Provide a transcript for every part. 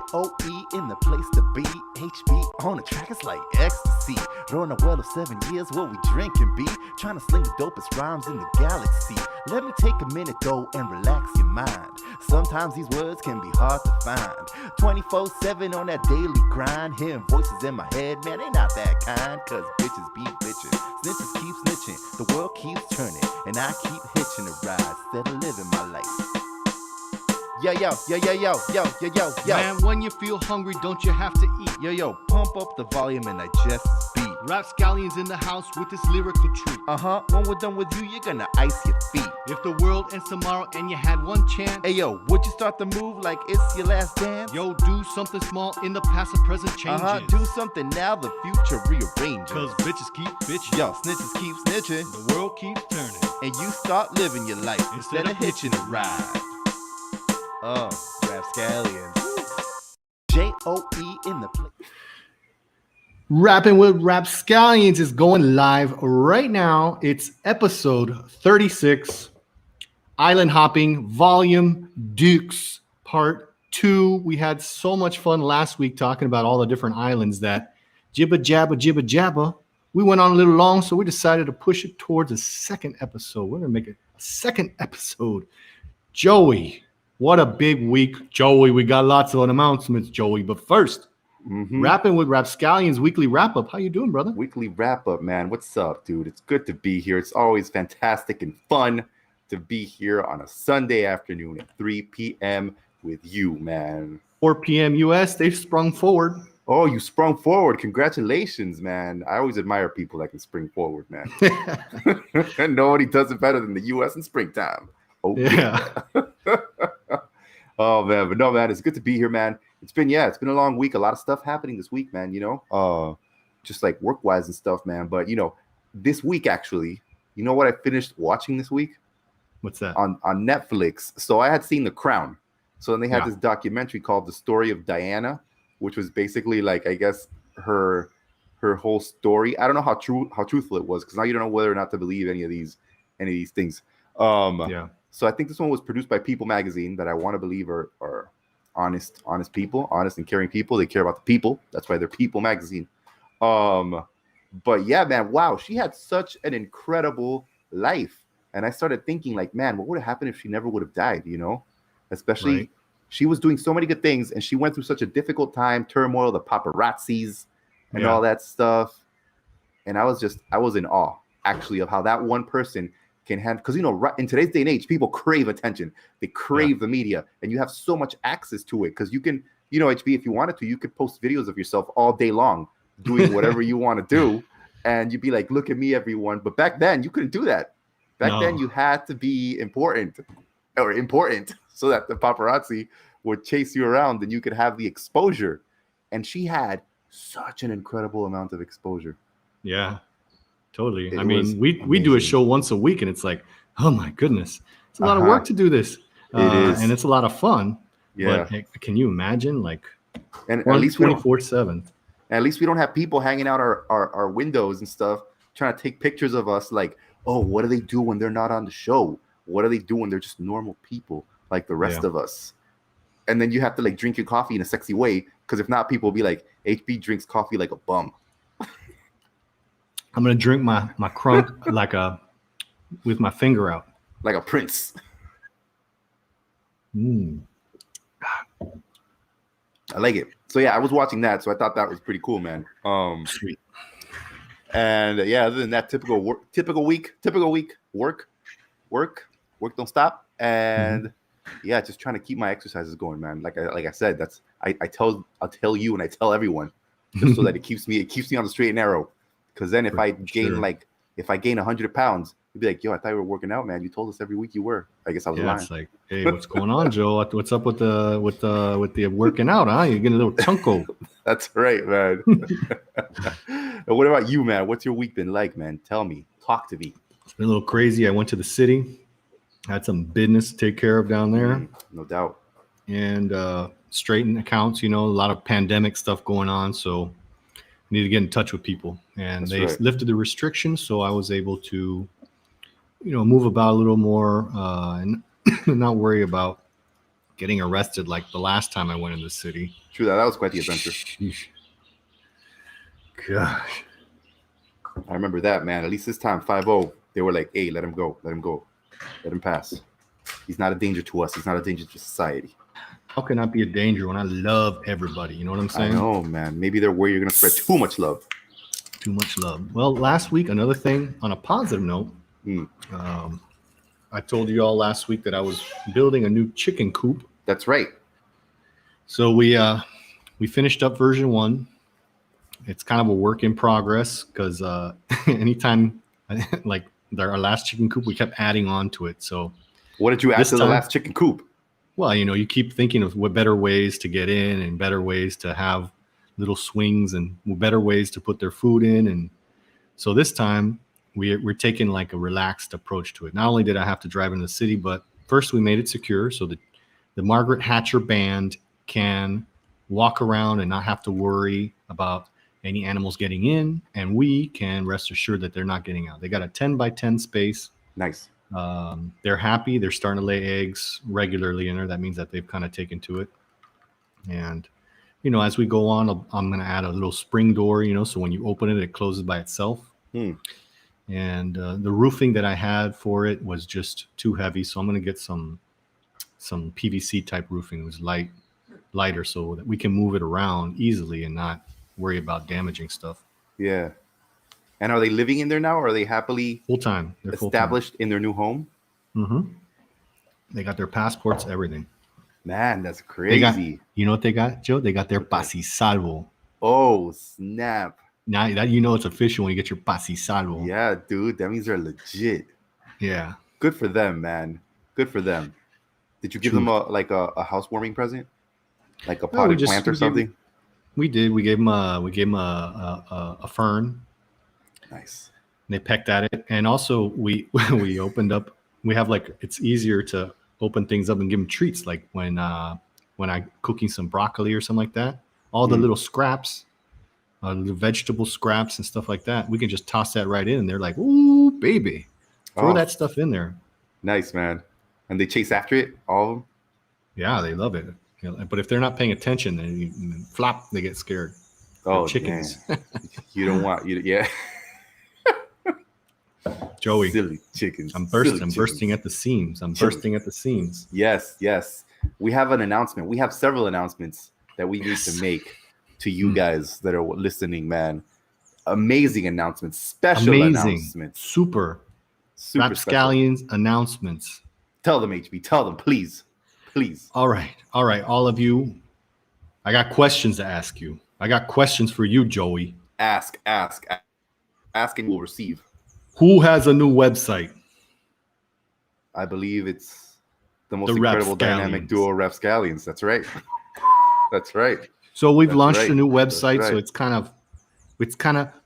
J-O-E in the place to be. HB on the track, it's like ecstasy. Rolling a well of 7 years, what we drink and be. Trying to sling the dopest rhymes in the galaxy. Let me take a minute though and relax your mind. Sometimes these words can be hard to find. 24/7 on that daily grind. Hearing voices in my head, man, they not that kind. Cause bitches be bitching, snitches keep snitching. The world keeps turning, and I keep hitching a ride instead of living my life. Yo, yo, yo, yo, yo, yo, yo, yo, yo. Man, when you feel hungry, don't you have to eat? Yo, yo, pump up the volume and digest this beat. RapScallions in the house with this lyrical treat. When we're done with you, you're gonna ice your feet. If the world ends tomorrow and you had one chance, Hey, yo, would you start the move like it's your last dance? yo, do something small in the past and present changes. Do something now, the future rearranges. Cause bitches keep bitching. Yo, snitches keep snitching. The world keeps turning. And you start living your life instead of hitching a ride. RapScallions. J-O-E in the place. Rapping with RapScallions is going live right now. It's episode 36, Island Hopping, Volume Dukes, Part 2. We had so much fun last week talking about all the different islands that jibba jabba. We went on a little long, so we decided to push it towards a second episode. We're going to make it a second episode. Joey, what a big week. Joey, we got lots of announcements, Joey. But first, Rapping with RapScallions weekly wrap-up. How you doing, brother? Weekly wrap-up, man. What's up, dude? It's good to be here. It's always fantastic and fun to be here on a Sunday afternoon at 3 p.m. with you, man. 4 p.m. U.S. They've sprung forward. Oh, you sprung forward. Congratulations, man. I always admire people that can spring forward, man. Nobody does it better than the U.S. in springtime. Oh, yeah. Oh, man. But no, man, it's good to be here, man. It's been a long week. A lot of stuff happening this week, man, just like work-wise and stuff, man. But, this week, actually, you know what I finished watching this week? What's that? On Netflix. So I had seen The Crown. So then they had this documentary called The Story of Diana, which was basically like, I guess, her whole story. I don't know how truthful it was, because now you don't know whether or not to believe any of these things. So I think this one was produced by People Magazine, that I want to believe are honest people, honest and caring people. They care about the people. That's why they're People Magazine. But yeah, man, wow, she had such an incredible life. And I started thinking, like, man, what would have happened if she never would have died, Especially she was doing so many good things, and she went through such a difficult time, turmoil, the paparazzis and all that stuff. And I was in awe, actually, of how that one person can handle, because in today's day and age, people crave attention. They crave the media, and you have so much access to it, because you can, HB, if you wanted to, you could post videos of yourself all day long doing whatever you want to do, and you'd be like, look at me, everyone. But back then, you couldn't do that. Back then, you had to be important so that the paparazzi would chase you around and you could have the exposure. And she had such an incredible amount of exposure. Yeah. Totally. It I mean, was we do a show once a week, and it's like, oh my goodness, it's a lot of work to do this. It is, and it's a lot of fun. Yeah. But can you imagine, like, and at least 24/7? At least we don't have people hanging out our windows and stuff, trying to take pictures of us. Like, oh, what do they do when they're not on the show? What do they do when they're just normal people like the rest of us? And then you have to like drink your coffee in a sexy way, because if not, people will be like, HB drinks coffee like a bum. I'm gonna drink my crunk with my finger out, like a prince. I like it. So yeah, I was watching that, so I thought that was pretty cool, man. Sweet. And other than that, typical week, work don't stop, and just trying to keep my exercises going, man. Like I said, I'll tell you and I tell everyone, just so that it keeps me on the straight and narrow. Because then if I gain 100 pounds, you'd be like, yo, I thought you were working out, man. You told us every week you were. I guess I was lying. It's like, hey, what's going on, Joe? What's up with the working out, huh? You're getting a little chunko. That's right, man. And what about you, man? What's your week been like, man? Tell me. Talk to me. It's been a little crazy. I went to the city. Had some business to take care of down there. No doubt. And straighten accounts, a lot of pandemic stuff going on. So I need to get in touch with people. And they lifted the restrictions, so I was able to, move about a little more and not worry about getting arrested like the last time I went in the city. True that. That was quite the adventure. Sheesh. Gosh. I remember that, man. At least this time, 5-0, they were like, hey, let him go. Let him go. Let him pass. He's not a danger to us. He's not a danger to society. How can I be a danger when I love everybody? You know what I'm saying? I know, man. Maybe they're worried you're going to spread too much love. Too much love. Well, last week, another thing on a positive note, I told you all last week that I was building a new chicken coop. That's right. So we finished up version 1. It's kind of a work in progress because anytime like our last chicken coop, we kept adding on to it. So what did you add to the last chicken coop? Well, you keep thinking of what better ways to get in and better ways to have little swings and better ways to put their food in. And so this time we're taking like a relaxed approach to it. Not only did I have to drive in the city, but first we made it secure so that the Margaret Hatcher band can walk around and not have to worry about any animals getting in, and we can rest assured that they're not getting out. They got a 10 by 10 space. Nice. They're happy. They're starting to lay eggs regularly in there. That means that they've kind of taken to it. And, as we go on, I'm going to add a little spring door, so when you open it, it closes by itself. And the roofing that I had for it was just too heavy. So I'm going to get some PVC type roofing. It was lighter so that we can move it around easily and not worry about damaging stuff. Yeah. And are they living in there now, or are they happily full-time? They're established in their new home? Mm-hmm. They got their passports, everything. Man, that's crazy. You know what they got, Joe? They got their pasisalvo. Oh, snap. Now that it's official when you get your pasisalvo. Yeah, dude. That means they're legit. Yeah. Good for them, man. Good for them. Did you give them a housewarming present? Like a potted plant or something? We did. We gave them a fern. Nice. And they pecked at it, and also we opened up. We have it's easier to open things up and give them treats, like when I'm cooking some broccoli or something like that. All the little scraps, the vegetable scraps and stuff like that. We can just toss that right in, and they're like, "Ooh, baby, throw that stuff in there." Nice, man. And they chase after it, all of them. Yeah, they love it. But if they're not paying attention, then flop, they get scared. Oh, chickens. You don't want yeah. Joey, silly chickens. I'm bursting at the seams. Bursting at the seams. Yes. We have an announcement. We have several announcements that we need to make to you guys that are listening, man. Amazing announcements. Special announcements. Super RapScallions announcements. Tell them, HB. Tell them, please. Please. All right. All of you. I got questions to ask you. I got questions for you, Joey. Ask and we'll receive. Who has a new website? I believe it's the most incredible dynamic duo, RapScallions. That's right. That's right. So we've launched a new website. So it's kind of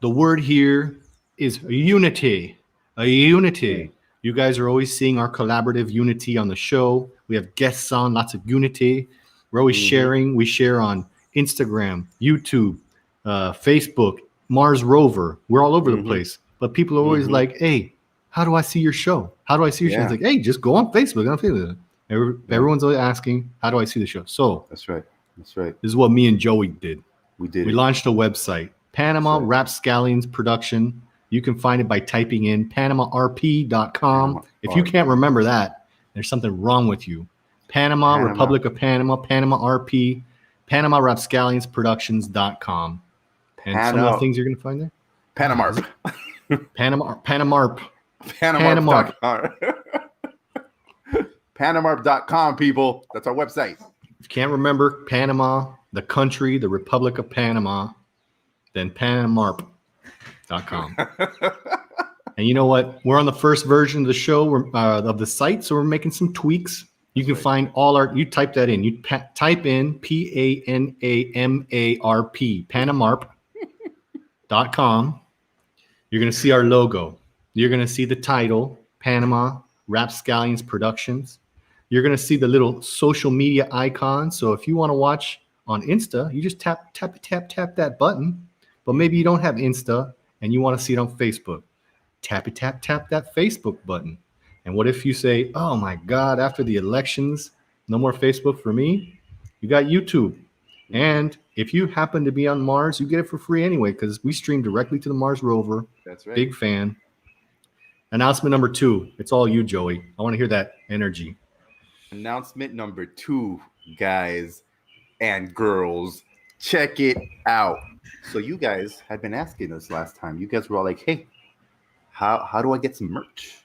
the word here is unity. A unity. You guys are always seeing our collaborative unity on the show. We have guests on, lots of unity. We're always sharing. We share on Instagram, YouTube, Facebook, Mars Rover. We're all over the place. But people are always like, hey, how do I see your show? How do I see your show? It's like, hey, just go on Facebook. Everyone's always asking, how do I see the show? So That's right. This is what me and Joey did. We launched a website, Panama RapScallions Production. You can find it by typing in PanamaRP.com. If you can't remember that, there's something wrong with you. Panama, Republic of Panama, Panama RP, Panama RapScallions Productions.com. And some of the things you're going to find there? Panamarp. Panamarp. Panamarp.com, people. That's our website. If you can't remember Panama, the country, the Republic of Panama, then Panamarp.com. And you know what? We're on the first version of the show, of the site, so we're making some tweaks. You can find all our, you type that in. You type in Panamarp, Panamarp.com. You're going to see our logo. You're going to see the title, Panama RapScallions Productions. You're going to see the little social media icon. So if you want to watch on Insta, you just tap that button. But maybe you don't have Insta and you want to see it on Facebook. Tap that Facebook button. And what if you say, oh my God, after the elections, No more Facebook for me. You got YouTube. And if you happen to be on Mars, you get it for free anyway because we stream directly to the Mars rover. That's right. Big fan. Announcement number 2. It's all you, Joey. I want to hear that energy. Announcement number 2, guys and girls. Check it out. So you guys had been asking us last time. You guys were all like, hey, how do I get some merch?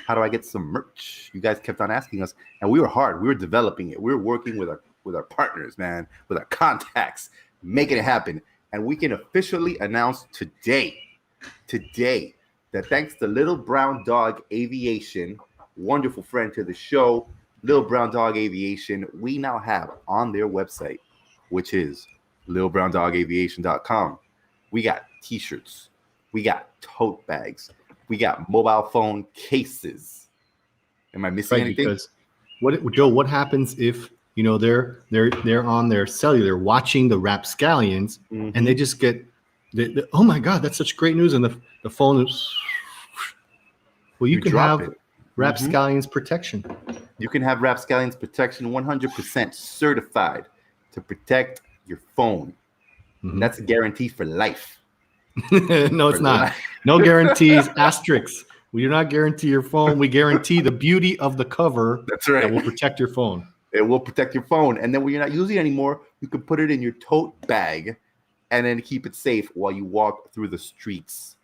How do I get some merch? You guys kept on asking us, and we were hard. We were developing it. We were working with our partners, man, with our contacts, making it happen. And we can officially announce today that thanks to Little Brown Dog Aviation, wonderful friend to the show, Little Brown Dog Aviation, we now have on their website, which is littlebrowndog.aviation.com. We got t-shirts, we got tote bags, we got mobile phone cases. Am I missing anything? Because what happens if they're on their cellular watching the RapScallions and they just get oh my God, that's such great news, and the phone is you can have RapScallions protection. You can have RapScallions protection 100% certified to protect your phone. That's a guarantee for life. No, it's not. No guarantees. Asterisks. We do not guarantee your phone. We guarantee the beauty of the cover. That's right. That will protect your phone. It will protect your phone. And then when you're not using it anymore, you can put it in your tote bag and then keep it safe while you walk through the streets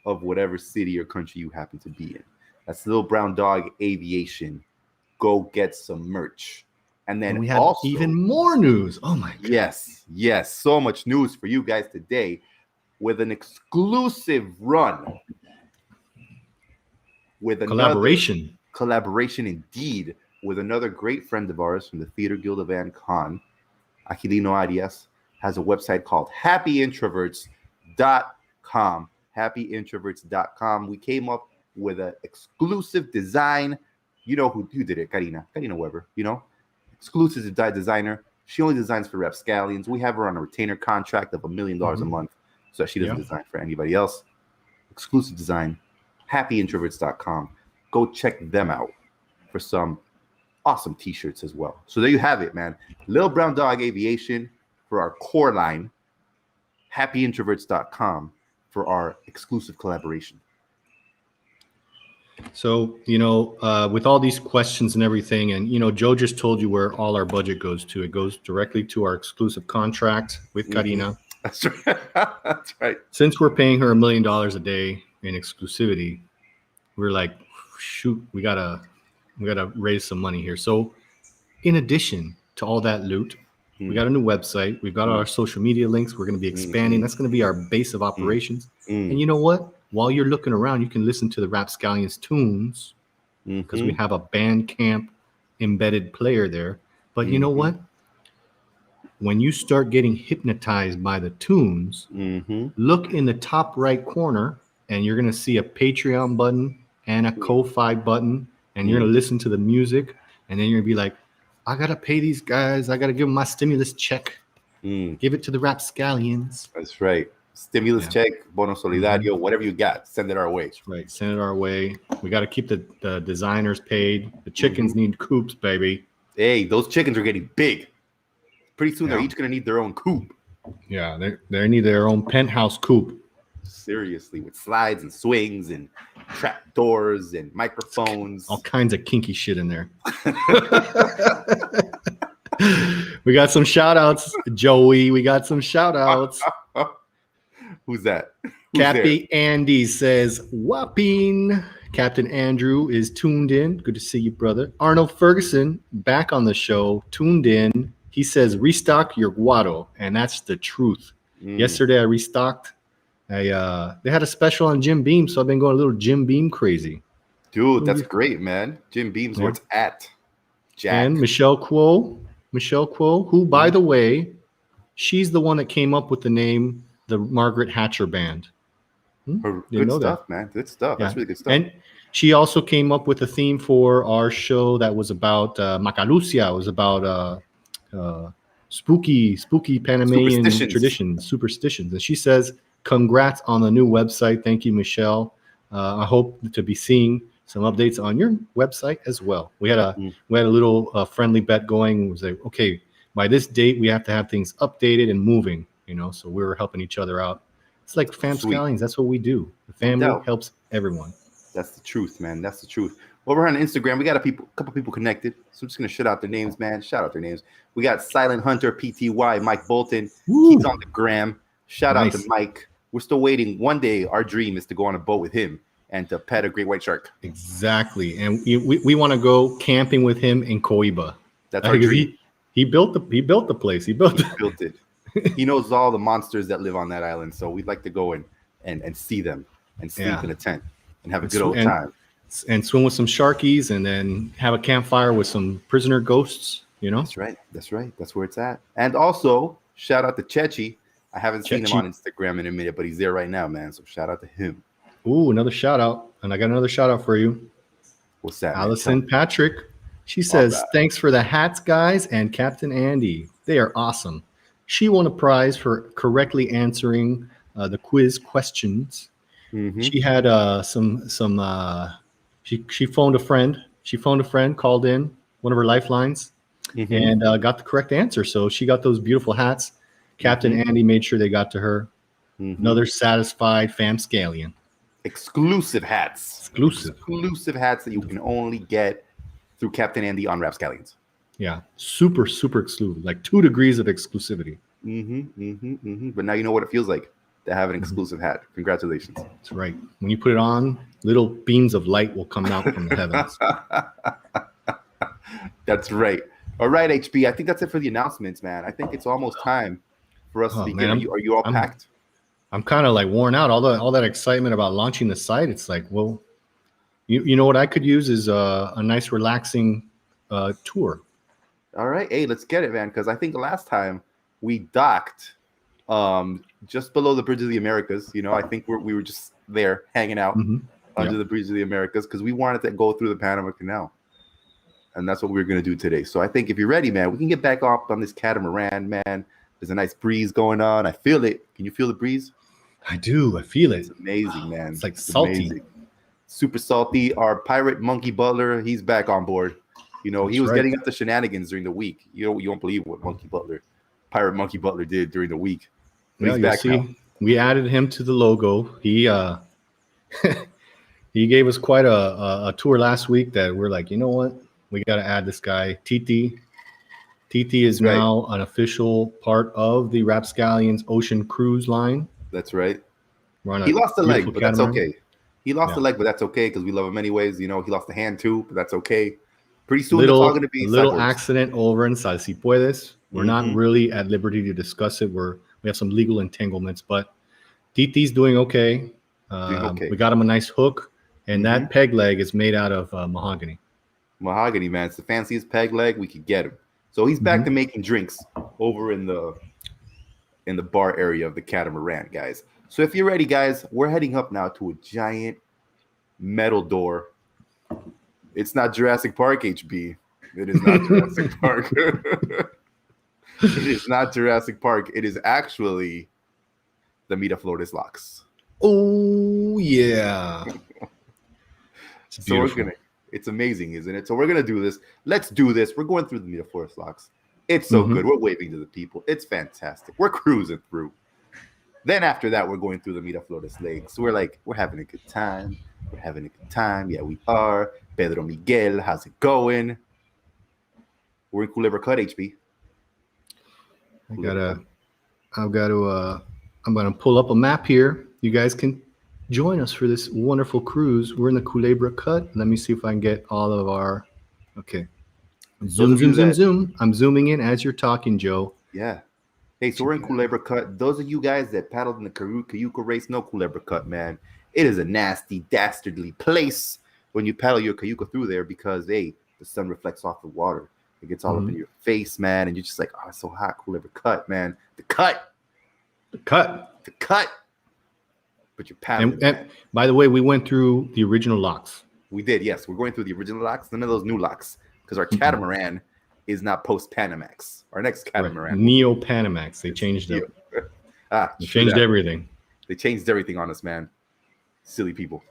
of whatever city or country you happen to be in. That's Little Brown Dog Aviation. Go get some merch. And then we have also even more news. Oh my God. Yes. So much news for you guys today with an exclusive run. With collaboration indeed, with another great friend of ours from the Theater Guild of Ancon, Aquilino Arias, has a website called happyintroverts.com. Happyintroverts.com. We came up with an exclusive design. You know who did it? Carina Weber, exclusive designer. She only designs for RapScallions. We have her on a retainer contract of $1 million a month, so she doesn't design for anybody else. Exclusive design. Happyintroverts.com. Go check them out for some awesome t-shirts as well. So there you have it, man. Little Brown Dog Aviation for our core line. Happyintroverts.com for our exclusive collaboration. So, with all these questions and everything, and, Joe just told you where all our budget goes to. It goes directly to our exclusive contract with Carina. That's right. That's right. Since we're paying her $1 million a day in exclusivity, we're like, shoot, we gotta raise some money here. So in addition to all that loot, we got a new website. We've got our social media links. We're going to be expanding. That's going to be our base of operations. And you know what? While you're looking around, you can listen to the RapScallions tunes because we have a Bandcamp embedded player there. But you know what? When you start getting hypnotized by the tunes, look in the top right corner and you're going to see a Patreon button and a Ko-Fi button, and you're going to listen to the music, and then you're going to be like, I got to pay these guys. I got to give them my stimulus check. Give it to the RapScallions. That's right. Stimulus check, bono solidario, whatever you got, send it our way. Right, send it our way. We got to keep the designers paid. The chickens need coops, baby. Hey, those chickens are getting big. Pretty soon they're each going to need their own coop. Yeah, they need their own penthouse coop. Seriously, with slides and swings and trap doors and microphones. All kinds of kinky shit in there. We got some shout outs, Joey. We got some shout outs. Who's that? Cappy Andy says, whopping. Captain Andrew is tuned in. Good to see you, brother. Arnold Ferguson, back on the show, tuned in. He says, restock your guado. And that's the truth. Yesterday, I restocked. They had a special on Jim Beam, so I've been going a little Jim Beam crazy. Dude, that's great, man. Jim Beam's where it's at. Jack. And Michelle Kuo, who, by the way, she's the one that came up with the name, the Margaret Hatcher Band. Good stuff, man. Good stuff. Yeah. That's really good stuff. And she also came up with a theme for our show that was about Macalucia. It was about spooky Panamanian traditions, superstitions. And she says, congrats on the new website. Thank you, Michelle. I hope to be seeing some updates on your website as well. We had a little friendly bet going. It was like, okay, by this date we have to have things updated and moving. So we were helping each other out. It's like RapScallions. That's what we do. The family helps everyone. That's the truth, man. That's the truth. Over on Instagram, we got a couple people connected. So I'm just gonna shout out their names, man. Shout out their names. We got Silent Hunter PTY, Mike Bolton. Woo. He's on the gram. Shout out to Mike. We're still waiting. One day, our dream is to go on a boat with him and to pet a great white shark. Exactly, and we want to go camping with him in Coiba. That's our dream. He built the place. He built it. He knows all the monsters that live on that island, so we'd like to go and see them and sleep in a tent and have a good old time. And swim with some sharkies and then have a campfire with some prisoner ghosts, That's right. That's where it's at. And also, shout out to Chechi. I haven't seen him on Instagram in a minute, but he's there right now, man. So shout out to him. Ooh, another shout out. And I got another shout out for you. What's that? Allison Patrick. She says, thanks for the hats, guys, and Captain Andy. They are awesome. She won a prize for correctly answering the quiz questions. Mm-hmm. She had she phoned a friend. She phoned a friend, called in one of her lifelines, and got the correct answer. So she got those beautiful hats. Captain Andy made sure they got to her. Another satisfied RapScallion. Exclusive hats. Exclusive hats that you can only get through Captain Andy on RapScallions. Yeah, super, super exclusive, like 2 degrees of exclusivity. But now you know what it feels like to have an exclusive hat. Congratulations. That's right. When you put it on, little beams of light will come out from the heavens. That's right. All right, HB. I think that's it for the announcements, man. I think it's almost time for us to begin. Are you all packed? I'm kind of like worn out. All that excitement about launching the site. It's like, well, you know what I could use is a nice, relaxing tour. All right. Hey, let's get it, man. Because I think last time we docked just below the Bridge of the Americas. I think we were just there hanging out under the Bridge of the Americas because we wanted to go through the Panama Canal. And that's what we're going to do today. So I think if you're ready, man, we can get back up on this catamaran, man. There's a nice breeze going on. I feel it. Can you feel the breeze? I do. I feel it. It's amazing, man. It's like salty. Amazing. Super salty. Our pirate Monkey Butler, he's back on board. He was getting up the shenanigans during the week. You won't believe what Pirate Monkey Butler did during the week. Well, he's back now. We added him to the logo. He he gave us quite a tour last week that we're like, you know what? We got to add this guy, Titi. Titi is now an official part of the RapScallions Ocean Cruise line. That's right. He lost a leg, but that's okay. He lost a leg, but that's okay because we love him anyways. He lost a hand too, but that's okay. Pretty soon it's all going to be a little accident over in Sal Si Puedes. We're not really at liberty to discuss it. We have some legal entanglements, but Titi's doing okay. We got him a nice hook, and that peg leg is made out of mahogany. Mahogany, man. It's the fanciest peg leg we could get him. So he's back to making drinks over in the bar area of the Catamaran, guys. So if you're ready, guys, we're heading up now to a giant metal door. It's not Jurassic Park, HB. It is not Jurassic Park. It is not Jurassic Park. It is actually the Miraflores locks. Oh, yeah. It's beautiful. It's amazing, isn't it? So we're going to do this. Let's do this. We're going through the Miraflores locks. It's so good. We're waving to the people. It's fantastic. We're cruising through. Then after that, we're going through the Miraflores Lakes. So we're having a good time. We're having a good time. Yeah, we are. Pedro Miguel, how's it going? We're in Culebra Cut, HB. I'm gonna pull up a map here. You guys can join us for this wonderful cruise. We're in the Culebra Cut. Let me see if I can get all of our. Okay. Zoom. I'm zooming in as you're talking, Joe. Yeah. Hey, so we're in Culebra Cut. Those of you guys that paddled in the Cayuca race know Culebra Cut, man. It is a nasty, dastardly place when you paddle your Cayuca through there because, hey, the sun reflects off the water. It gets all up in your face, man, and you're just like, oh, it's so hot, Culebra Cut, man. The cut. But you're paddling. And by the way, we went through the original locks. We did, yes. We're going through the original locks, none of those new locks, because our catamaran is not post-Panamax. Our next catamaran. Neo-Panamax. They changed it. They changed everything. They changed everything on us, man. Silly people.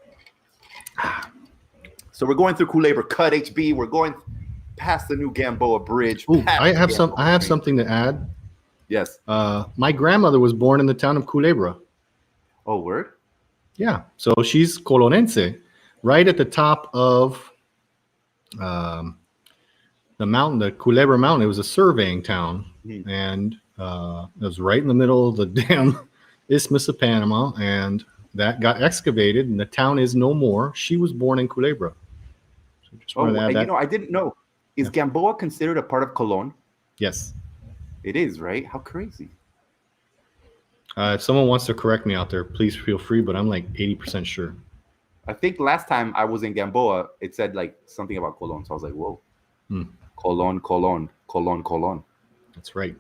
So we're going through Culebra Cut, HB. We're going past the new Gamboa Bridge. Ooh, past I the have Gamboa something to add. Yes. My grandmother was born in the town of Culebra. Oh, word? Yeah, so she's Colonense, right at the top of the mountain, the Culebra Mountain. It was a surveying town, and it was right in the middle of the damn Isthmus of Panama, and that got excavated, and the town is no more. She was born in Culebra. So just wanted to add that. I didn't know. Is Gamboa considered a part of Colon? Yes. It is, right? How crazy. If someone wants to correct me out there, please feel free, but I'm like 80% sure. I think last time I was in Gamboa, it said like something about Colon. So I was like, whoa. Colon. That's right.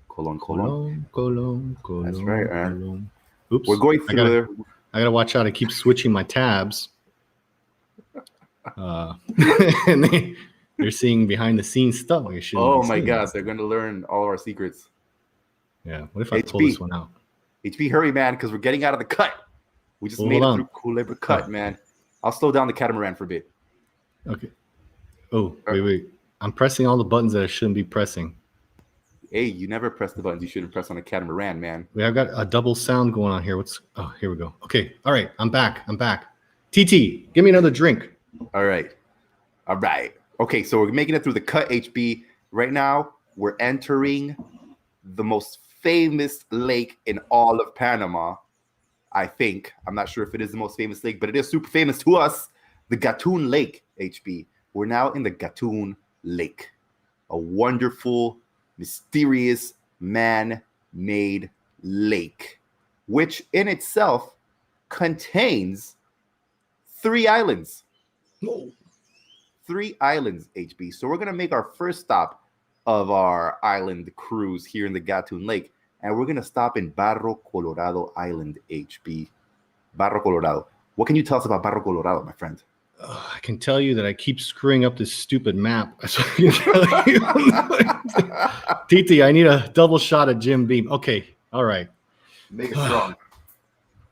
Colon. That's right, man. Colon. Oops. We're going through there. I gotta watch out. I keep switching my tabs. And they're seeing behind the scenes stuff. Oh my God, they're going to learn all of our secrets. Yeah. What if I pull this one out? HB, hurry, man, because we're getting out of the cut. We just made it through Culebra Cut, man. I'll slow down the catamaran for a bit. Okay. Oh, wait. I'm pressing all the buttons that I shouldn't be pressing. Hey, you never press the buttons you shouldn't press on a catamaran, man. Wait, I've got a double sound going on here. Here we go. Okay. All right. I'm back. TT, give me another drink. All right. Okay, so we're making it through the cut, HB. Right now, we're entering the most famous lake in all of Panama, I think. I'm not sure if it is the most famous lake, but it is super famous to us. The Gatun Lake, HB. We're now in the Gatun Lake, a wonderful, mysterious, man-made lake, which in itself contains 3 islands. Whoa. 3 islands, HB. So we're going to make our first stop of our island cruise here in the Gatun Lake, and we're going to stop in Barro Colorado Island, HB. Barro Colorado. What can you tell us about Barro Colorado, my friend? I can tell you that I keep screwing up this stupid map. That's what I can tell you. TT, I need a double shot of Jim Beam. Okay. All right. Make it strong.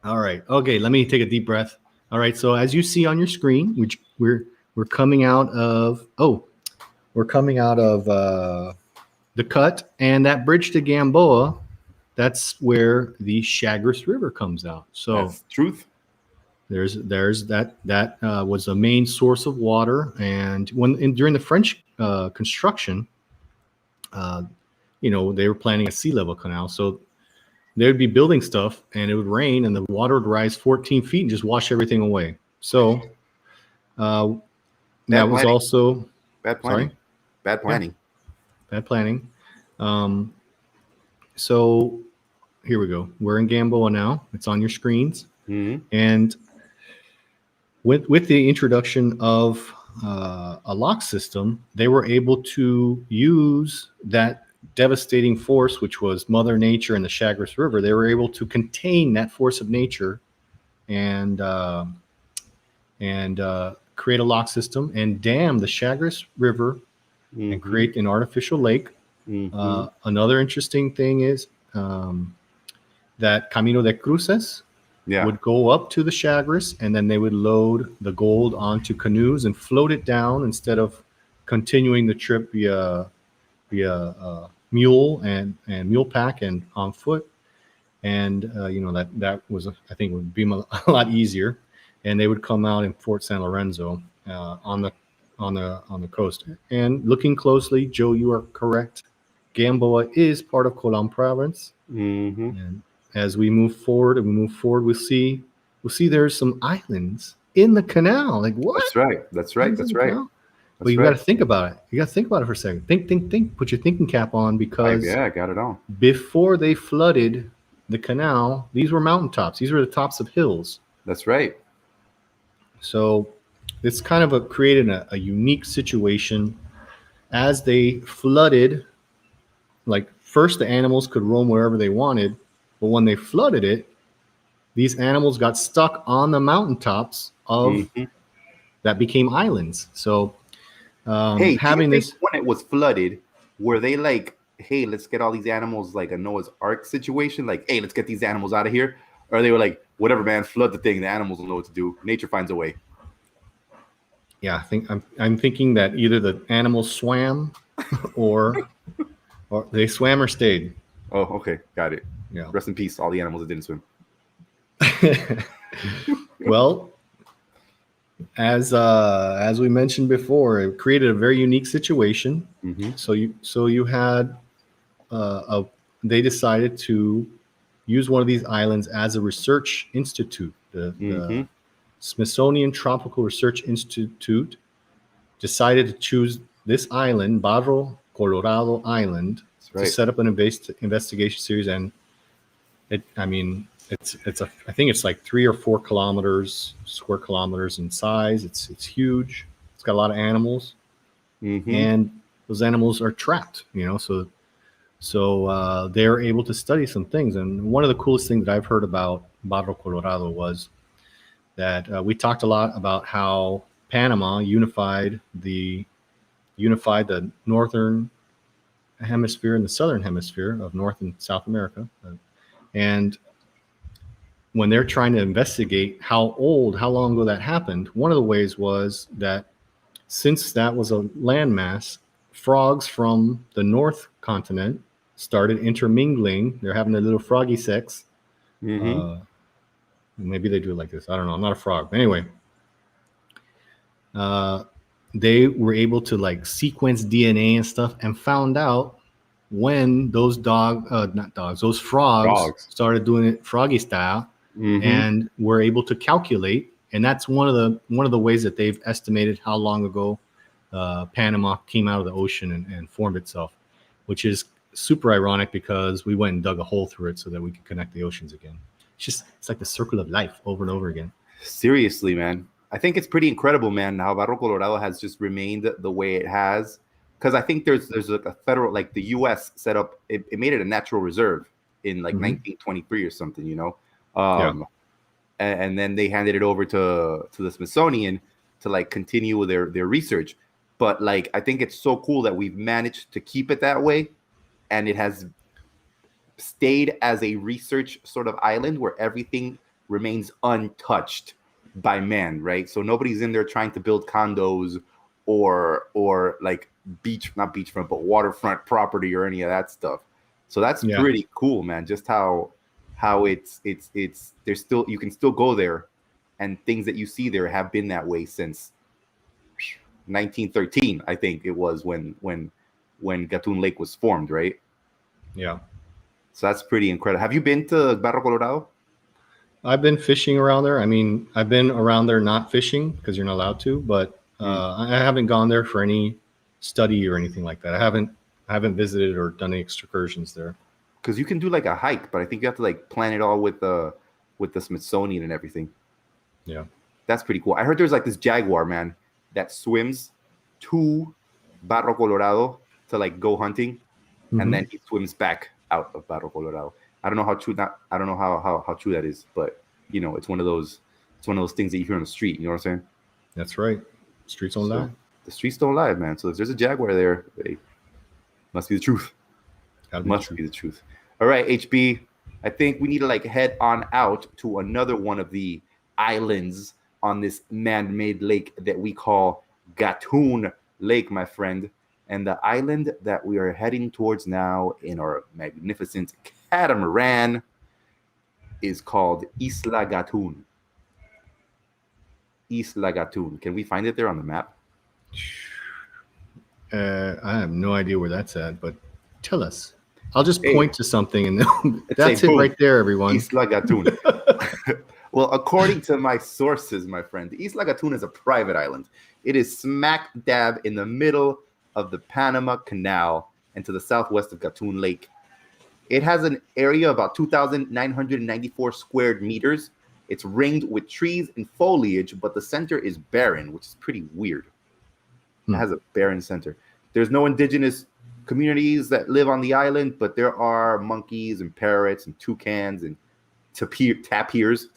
All right. Okay. Let me take a deep breath. All right. So as you see on your screen, which we're coming out of the cut, and that bridge to Gamboa, that's where the Chagres River comes out. So that's truth. There's that was a main source of water, and during the French construction, they were planning a sea level canal, so they would be building stuff, and it would rain, and the water would rise 14 feet and just wash everything away. So that was also bad planning. Bad planning. Yeah, bad planning. So here we go. We're in Gamboa now. It's on your screens, and with the introduction of a lock system, they were able to use that devastating force, which was Mother Nature and the Chagres River. They were able to contain that force of nature and create a lock system and dam the Chagres River and create an artificial lake. Another interesting thing is that Camino de Cruces would go up to the Chagres, and then they would load the gold onto canoes and float it down instead of continuing the trip via mule and mule pack and on foot. And that was, I think, would be a lot easier. And they would come out in Fort San Lorenzo on the coast. And looking closely, Joe, you are correct. Gamboa is part of Colón province. And as we move forward, we'll see there's some islands in the canal. Like, what? That's right. But you got to think about it. You got to think about it for a second. Think. Put your thinking cap on, because I got it on. Before they flooded the canal, these were mountaintops. These were the tops of hills. That's right. So it's kind of created a unique situation. As they flooded, like, first the animals could roam wherever they wanted, but when they flooded it, these animals got stuck on the mountaintops that became islands. So having this, when it was flooded, were they like, hey, let's get all these animals, like a Noah's Ark situation, like, hey, let's get these animals out of here? Or they were like, whatever, man, flood the thing, the animals will know what to do, nature finds a way? Yeah, I think I'm thinking that either the animals swam or they swam or stayed. Oh, okay, got it. Yeah. Rest in peace, all the animals that didn't swim. Well, as we mentioned before, it created a very unique situation. Mm-hmm. So you had they decided to use one of these islands as a research institute. The Mm-hmm. Smithsonian Tropical Research Institute decided to choose this island, Barro Colorado Island, That's to right. set up an investigation series. And it's I think it's like 3 or 4 square kilometers in size. It's huge. It's got a lot of animals, Mm-hmm. and those animals are trapped. So they're able to study some things. And one of the coolest things that I've heard about Barro Colorado was that we talked a lot about how Panama unified the northern hemisphere and the southern hemisphere of North and South America. And when they're trying to investigate how long ago that happened, one of the ways was that since that was a landmass, frogs from the North continent started intermingling. They're having a little froggy sex. Mm-hmm. Maybe they do it like this. I don't know. I'm not a frog. But anyway, they were able to like sequence DNA and stuff and found out when those those frogs started doing it froggy style, Mm-hmm. and were able to calculate. And that's one of the ways that they've estimated how long ago Panama came out of the ocean and formed itself, which is super ironic because we went and dug a hole through it so that we could connect the oceans again. It's like the circle of life over and over again. Seriously, man. I think it's pretty incredible, man, how Barro Colorado has just remained the way it has. Because I think there's like a federal, like the U.S. set up, it made it a natural reserve in like 1923 or something, and then they handed it over to the Smithsonian to like continue their research. But like, I think it's so cool that we've managed to keep it that way, and it has stayed as a research sort of island where everything remains untouched by man, right? So nobody's in there trying to build condos or like not beachfront, but waterfront property or any of that stuff. So that's pretty cool, man. Just how it's there's still, you can still go there, and things that you see there have been that way since 1913, I think it was when Gatun Lake was formed, right? Yeah. So that's pretty incredible. Have you been to Barro Colorado? I've been fishing around there. I mean, I've been around there not fishing because you're not allowed to, but I haven't gone there for any study or anything like that. I haven't visited or done any excursions there. Because you can do like a hike, but I think you have to like plan it all with the Smithsonian and everything. Yeah. That's pretty cool. I heard there's like this jaguar, man, that swims to Barro Colorado to like go hunting, and then he swims back out of Barro Colorado. I don't know how true how true that is, but it's one of those things that you hear on the street. You know what I'm saying? That's right. Streets don't lie. The streets don't lie, man. So if there's a jaguar there, it must be the truth. Must be the truth. All right, HB. I think we need to like head on out to another one of the islands on this man-made lake that we call Gatun Lake, my friend. And the island that we are heading towards now in our magnificent Catamaran is called Isla Gatun. Isla Gatun. Can we find it there on the map? I have no idea where that's at, but tell us. I'll just point to something, and that's it right there, everyone. Isla Gatun. Well, according to my sources, my friend, Isla Gatun is a private island. It is smack dab in the middle of the Panama Canal and to the southwest of Gatun Lake. It has an area of about 2,994 square meters. It's ringed with trees and foliage, but the center is barren, which is pretty weird. It has a barren center. There's no indigenous communities that live on the island, but there are monkeys and parrots and toucans and tapirs.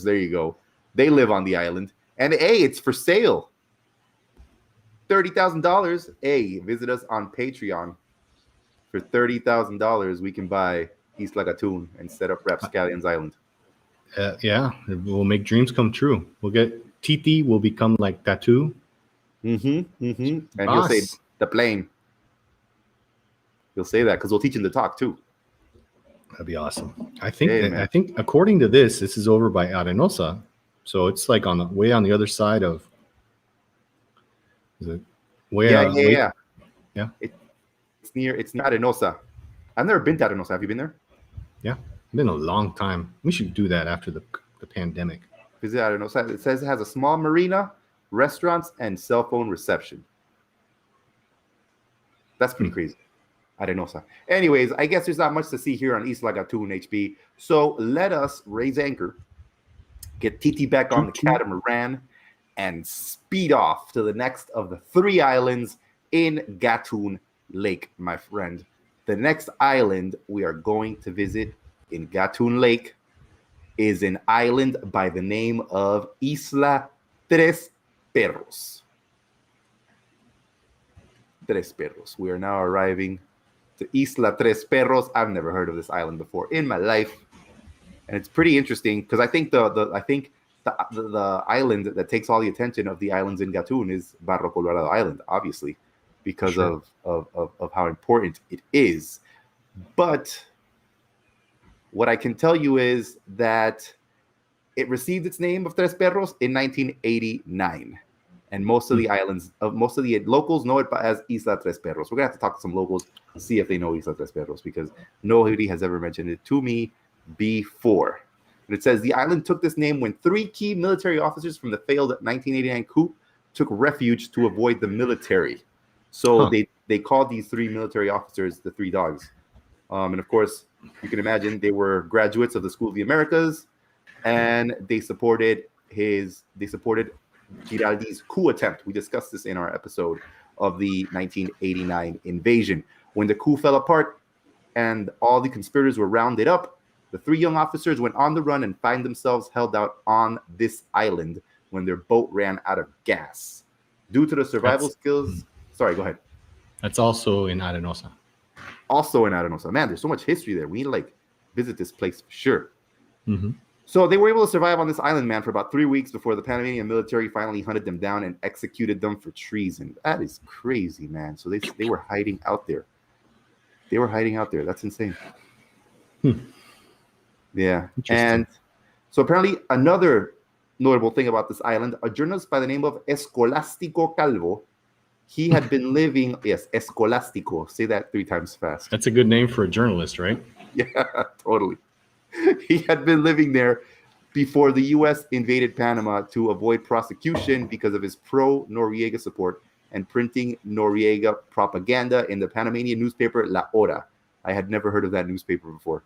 There you go. They live on the island. And hey, it's for sale. $30,000. Hey, visit us on Patreon. For $30,000, we can buy Isla Gatun and set up RapScallions Island. Yeah, it will make dreams come true. We'll get Titi will become like Tattoo. And he'll say Boss. the plane. He'll say that because we'll teach him to talk too. That'd be awesome. I think Yeah, that, man. I think according to this is over by Arenosa, so it's like on the other side of. Is it way? Yeah. Yeah. It's near Arenosa. I've never been to Arenosa. Have you been there? Yeah, it's been a long time. We should do that after the pandemic. Visit Arenosa. It says it has a small marina, restaurants, and cell phone reception. That's pretty crazy. Arenosa. Anyways, I guess there's not much to see here on Isla Gatun HB. So let us raise anchor, get Titi back on the catamaran, and speed off to the next of the 3 islands in Gatun Lake, my friend. The next island we are going to visit in Gatun Lake is an island by the name of Isla Tres Perros. Tres Perros. We are now arriving to Isla Tres Perros. I've never heard of this island before in my life, and it's pretty interesting because I think the island that takes all the attention of the islands in Gatun is Barro Colorado Island, obviously, because of how important it is. But what I can tell you is that it received its name of Tres Perros in 1989. And most of the locals know it as Isla Tres Perros. We're going to have to talk to some locals to see if they know Isla Tres Perros because nobody has ever mentioned it to me before. And it says the island took this name when 3 key military officers from the failed 1989 coup took refuge to avoid the military. So they called these 3 military officers the 3 dogs. And of course, you can imagine they were graduates of the School of the Americas, and they supported Giraldi's coup attempt. We discussed this in our episode of the 1989 invasion. When the coup fell apart and all the conspirators were rounded up, the 3 young officers went on the run and find themselves held out on this island when their boat ran out of gas. Due to the survival skills... Sorry, go ahead. That's also in Arenosa. Also in Arenosa. Man, there's so much history there. We need to visit this place for sure. Mm-hmm. So they were able to survive on this island, man, for about 3 weeks before the Panamanian military finally hunted them down and executed them for treason. That is crazy, man. So they were hiding out there. That's insane. Yeah. And so apparently another notable thing about this island, a journalist by the name of Escolástico Calvo, he had been living, yes, Escolástico. Say that 3 times fast. That's a good name for a journalist, right? Yeah, totally. He had been living there before the U.S. invaded Panama to avoid prosecution because of his pro-Noriega support and printing Noriega propaganda in the Panamanian newspaper La Hora. I had never heard of that newspaper before.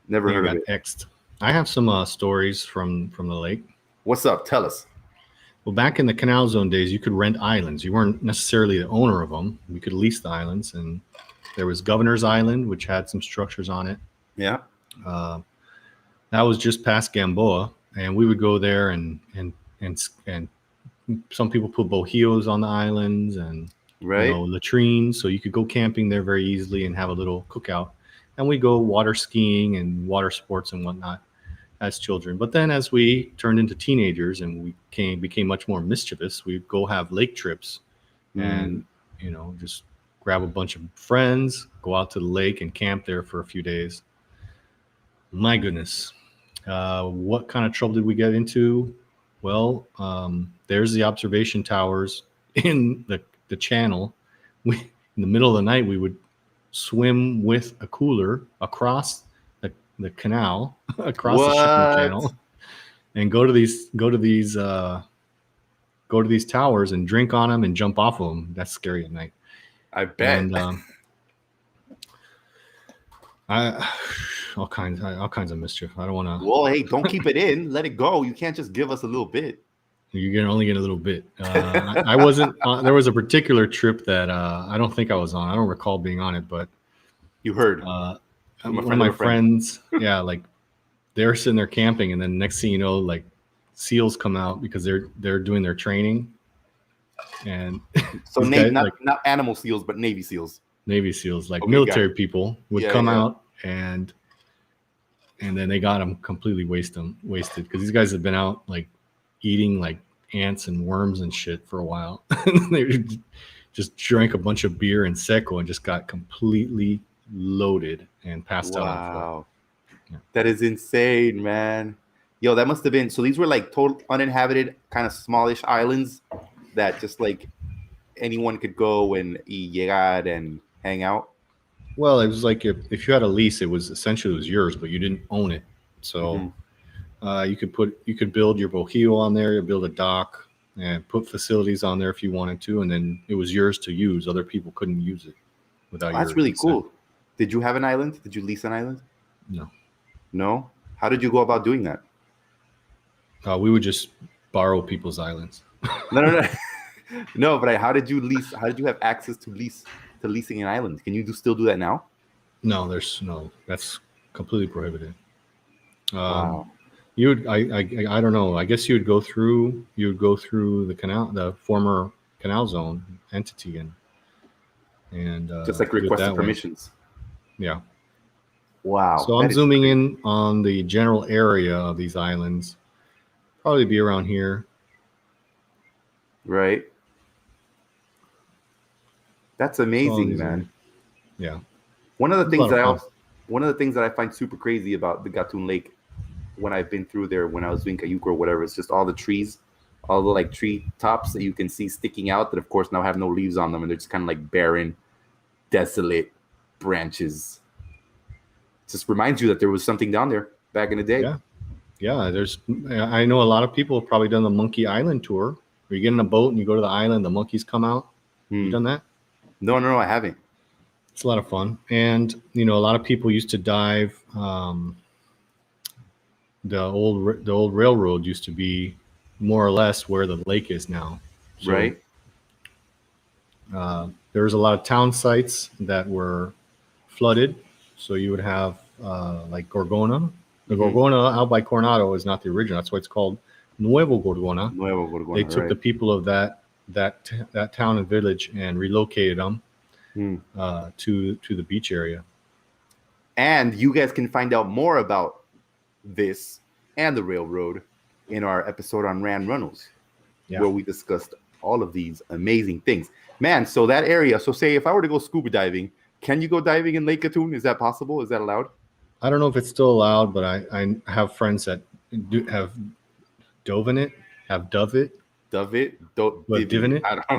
Never heard of it. X'd. I have some stories from the lake. What's up? Tell us. Well, back in the Canal Zone days, you could rent islands. You weren't necessarily the owner of them. You could lease the islands, and there was Governor's Island, which had some structures on it. Yeah. That was just past Gamboa, and we would go there and some people put bohíos on the islands and latrines, so you could go camping there very easily and have a little cookout. And we go water skiing and water sports and whatnot as children. But then as we turned into teenagers and we became much more mischievous, we'd go have lake trips and just grab a bunch of friends, go out to the lake and camp there for a few days. My goodness. What kind of trouble did we get into? Well, there's the observation towers in the channel. In the middle of the night, we would swim with a cooler across the canal, across the shipping channel, and go to these towers and drink on them and jump off of them. That's scary at night. I bet. And all kinds of mischief. I don't want to. Well, hey, don't keep it in. Let it go. You can't just give us a little bit. You can only get a little bit. I wasn't. There was a particular trip that I don't think I was on. I don't recall being on it, but you heard. One of my friends, they're sitting there camping, and then next thing you know, SEALs come out because they're doing their training, and so not animal SEALs, but Navy SEAls. Navy SEAls, military people would come out and and then they got them completely wasted because these guys have been out like eating like ants and worms and shit for a while. They just drank a bunch of beer and Seco and just got completely loaded and passed out on the floor. Wow. That is insane, man. Yo, that must have been, so these were like total uninhabited, kind of smallish islands that just like anyone could go and llegar and hang out. Well, it was like if you had a lease, it was essentially yours, but you didn't own it. So you could build your bohio on there, you build a dock and put facilities on there if you wanted to, and then it was yours to use. Other people couldn't use it without That's really cool. Did you have an island? Did you lease an island? No? How did you go about doing that? We would just borrow people's islands. No. No, but how did you lease? How did you have access to leasing an island? Can you still do that now? No, that's completely prohibited. Wow. I don't know. I guess you would go through the canal, the former canal zone entity, and just like request permissions. Yeah. Wow. So I'm zooming in on the general area of these islands. Probably be around here. Right. That's amazing, man. Yeah. One of the things that I find super crazy about the Gatun Lake when I've been through there when I was doing Cayuco or whatever, it's just all the trees, all the like tree tops that you can see sticking out that of course now have no leaves on them and they're just kind of like barren, desolate branches. It just reminds you that there was something down there back in the day. Yeah. I know a lot of people have probably done the Monkey Island tour where you get in a boat and you go to the island, the monkeys come out. You done that? No, I haven't. It's a lot of fun. And, a lot of people used to dive. The old railroad used to be more or less where the lake is now. So, right. There was a lot of town sites that were flooded. So you would have like Gorgona. The Gorgona out by Coronado is not the original. That's why it's called Nuevo Gorgona. They took the people of that town and village and relocated them to the beach area. And you guys can find out more about this and the railroad in our episode on Rand Runnels, where we discussed all of these amazing things. Man, so that area, so say if I were to go scuba diving, can you go diving in Lake Gatun? Is that possible? Is that allowed? I don't know if it's still allowed, but I have friends that have dove in it, have dove it. Dove it? Divin it? I don't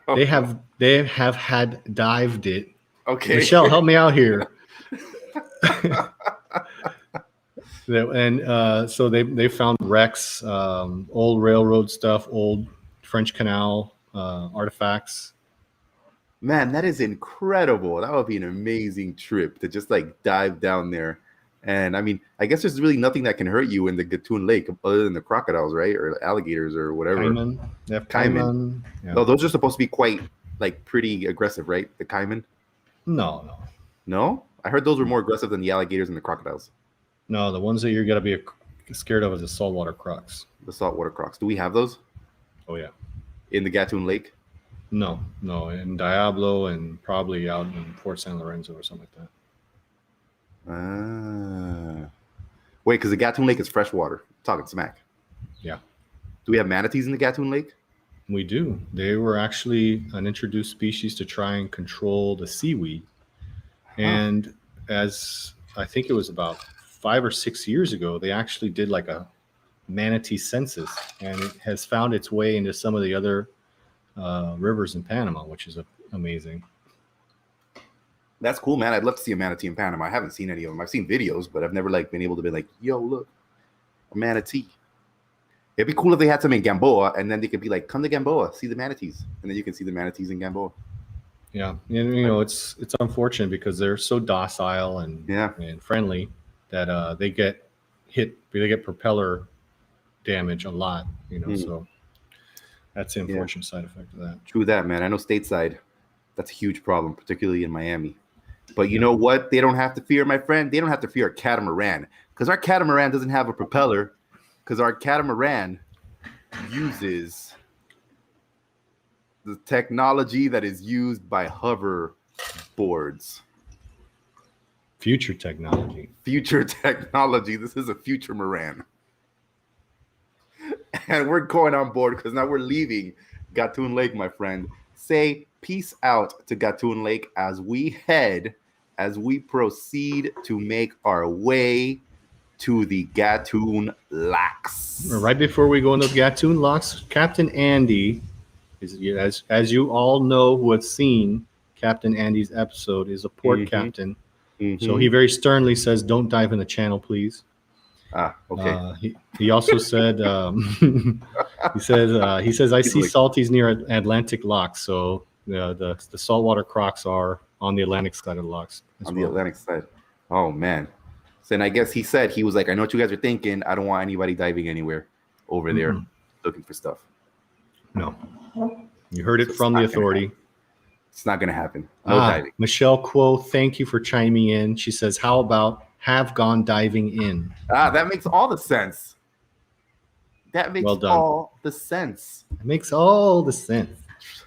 know. They have had dived it. Okay. Michelle, help me out here. And so they found wrecks, old railroad stuff, old French Canal artifacts. Man, that is incredible. That would be an amazing trip to just like dive down there. And I mean, I guess there's really nothing that can hurt you in the Gatun Lake other than the crocodiles, right? Or alligators or whatever. Caiman. They have caiman. Yeah. Oh, those are supposed to be quite like pretty aggressive, right? The caiman? No. No? I heard those were more aggressive than the alligators and the crocodiles. No, the ones that you're going to be scared of is the saltwater crocs. The saltwater crocs. Do we have those? Oh, yeah. In the Gatun Lake? No. In Diablo and probably out in Fort San Lorenzo or something like that. Wait, because the Gatun Lake is freshwater. Talking smack. Yeah. Do we have manatees in the Gatun Lake? We do. They were actually an introduced species to try and control the seaweed. And as I think it was about 5 or 6 years ago, they actually did like a manatee census, and it has found its way into some of the other rivers in Panama, which is amazing. That's cool, man. I'd love to see a manatee in Panama. I haven't seen any of them. I've seen videos, but I've never like been able to be like, yo, look, a manatee. It'd be cool if they had some in Gamboa, and then they could be like, come to Gamboa, see the manatees, and then you can see the manatees in Gamboa. Yeah, and it's unfortunate because they're so docile and friendly that they get hit, they get propeller damage a lot. So that's the unfortunate side effect of that. True that, man. I know stateside, that's a huge problem, particularly in Miami. But you know what? They don't have to fear, my friend. They don't have to fear a catamaran because our catamaran doesn't have a propeller. Because our catamaran uses the technology that is used by hover boards. Future technology. Future technology. This is a future Moran. And we're going on board because now we're leaving Gatun Lake, my friend. Say peace out to Gatun Lake as we proceed to make our way to the Gatun Locks. Right before we go into the Gatun Locks, Captain Andy is, as you all know who have seen Captain Andy's episode, is a port captain. So he very sternly says, "Don't dive in the channel, please." Okay. He also said, he says, "I see salties near Atlantic locks." So the saltwater crocs are on the Atlantic side of the locks. On the Atlantic side. Oh man. So, and I guess he said, he was like, "I know what you guys are thinking. I don't want anybody diving anywhere over there looking for stuff." No, you heard it from the authority. It's not going to happen. No diving. Michelle Kuo, thank you for chiming in. She says, "How about have gone diving in?" That makes all the sense. That makes all the sense. It makes all the sense.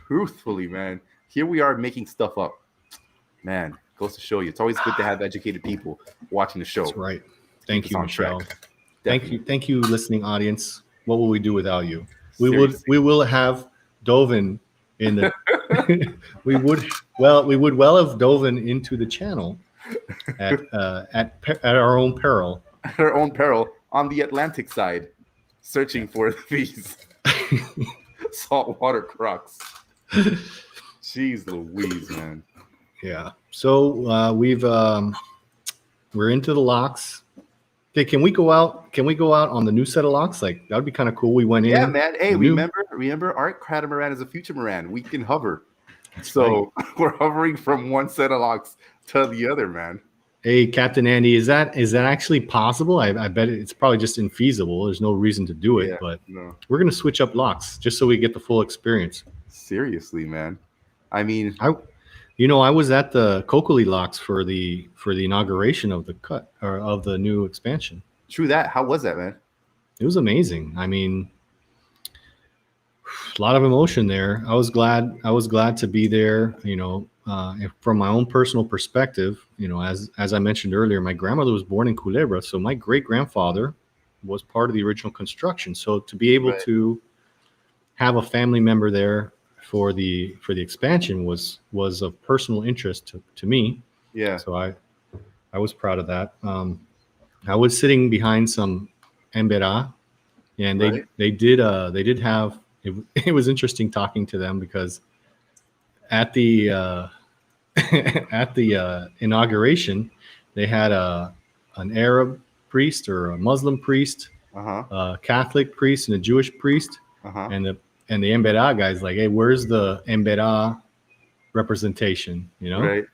Truthfully, man. Here we are making stuff up. Man, goes to show you. It's always good to have educated people watching the show. That's right. Thank you, Michelle. Thank you, listening audience. What will we do without you? We will have Dovin in the we would have Dovin into the channel at our own peril. At our own peril on the Atlantic side, searching for these saltwater crocs. Jeez Louise, man. Yeah. So we're into the locks. Okay, can we go out? Can we go out on the new set of locks? Like, that would be kind of cool. We went in. Yeah, man. Hey, remember our Catamaran is a future Moran. We can hover. That's so right. We're hovering from one set of locks to the other, man. Hey, Captain Andy, is that actually possible? I bet it's probably just infeasible. There's no reason to do it, but we're gonna switch up locks just so we get the full experience. Seriously, man. I mean, I was at the Kokoli locks for the inauguration of of the new expansion. True that. How was that, man? It was amazing. I mean, a lot of emotion there. I was glad to be there. From my own personal perspective, as I mentioned earlier, my grandmother was born in Culebra, so my great grandfather was part of the original construction. So to be able to have a family member there for the expansion was of personal interest to me. Yeah. So I was proud of that. I was sitting behind some Embera, and they did have it was interesting talking to them because at the inauguration they had an Arab priest or a Muslim priest, a Catholic priest, and a Jewish priest, and the Embera guy's like, "Hey, where's the Embera representation?" Right.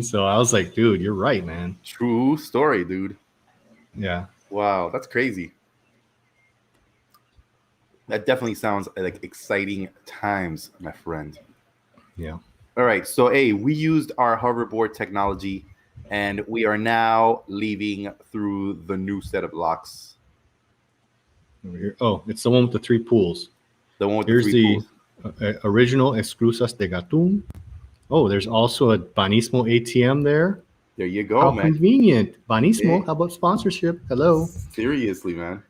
So I was like, "Dude, you're right, man. True story, dude." Yeah. Wow, that's crazy. That definitely sounds like exciting times, my friend. Yeah. All right. So, hey, we used our hoverboard technology, and we are now leaving through the new set of locks. Oh, it's the one with the three pools. The one with Here's the three pools. Original Exclusas de Gatun. Oh, there's also a Banismo ATM there. There you go, How man. Convenient. Banismo, how about sponsorship? Hello. Seriously, man.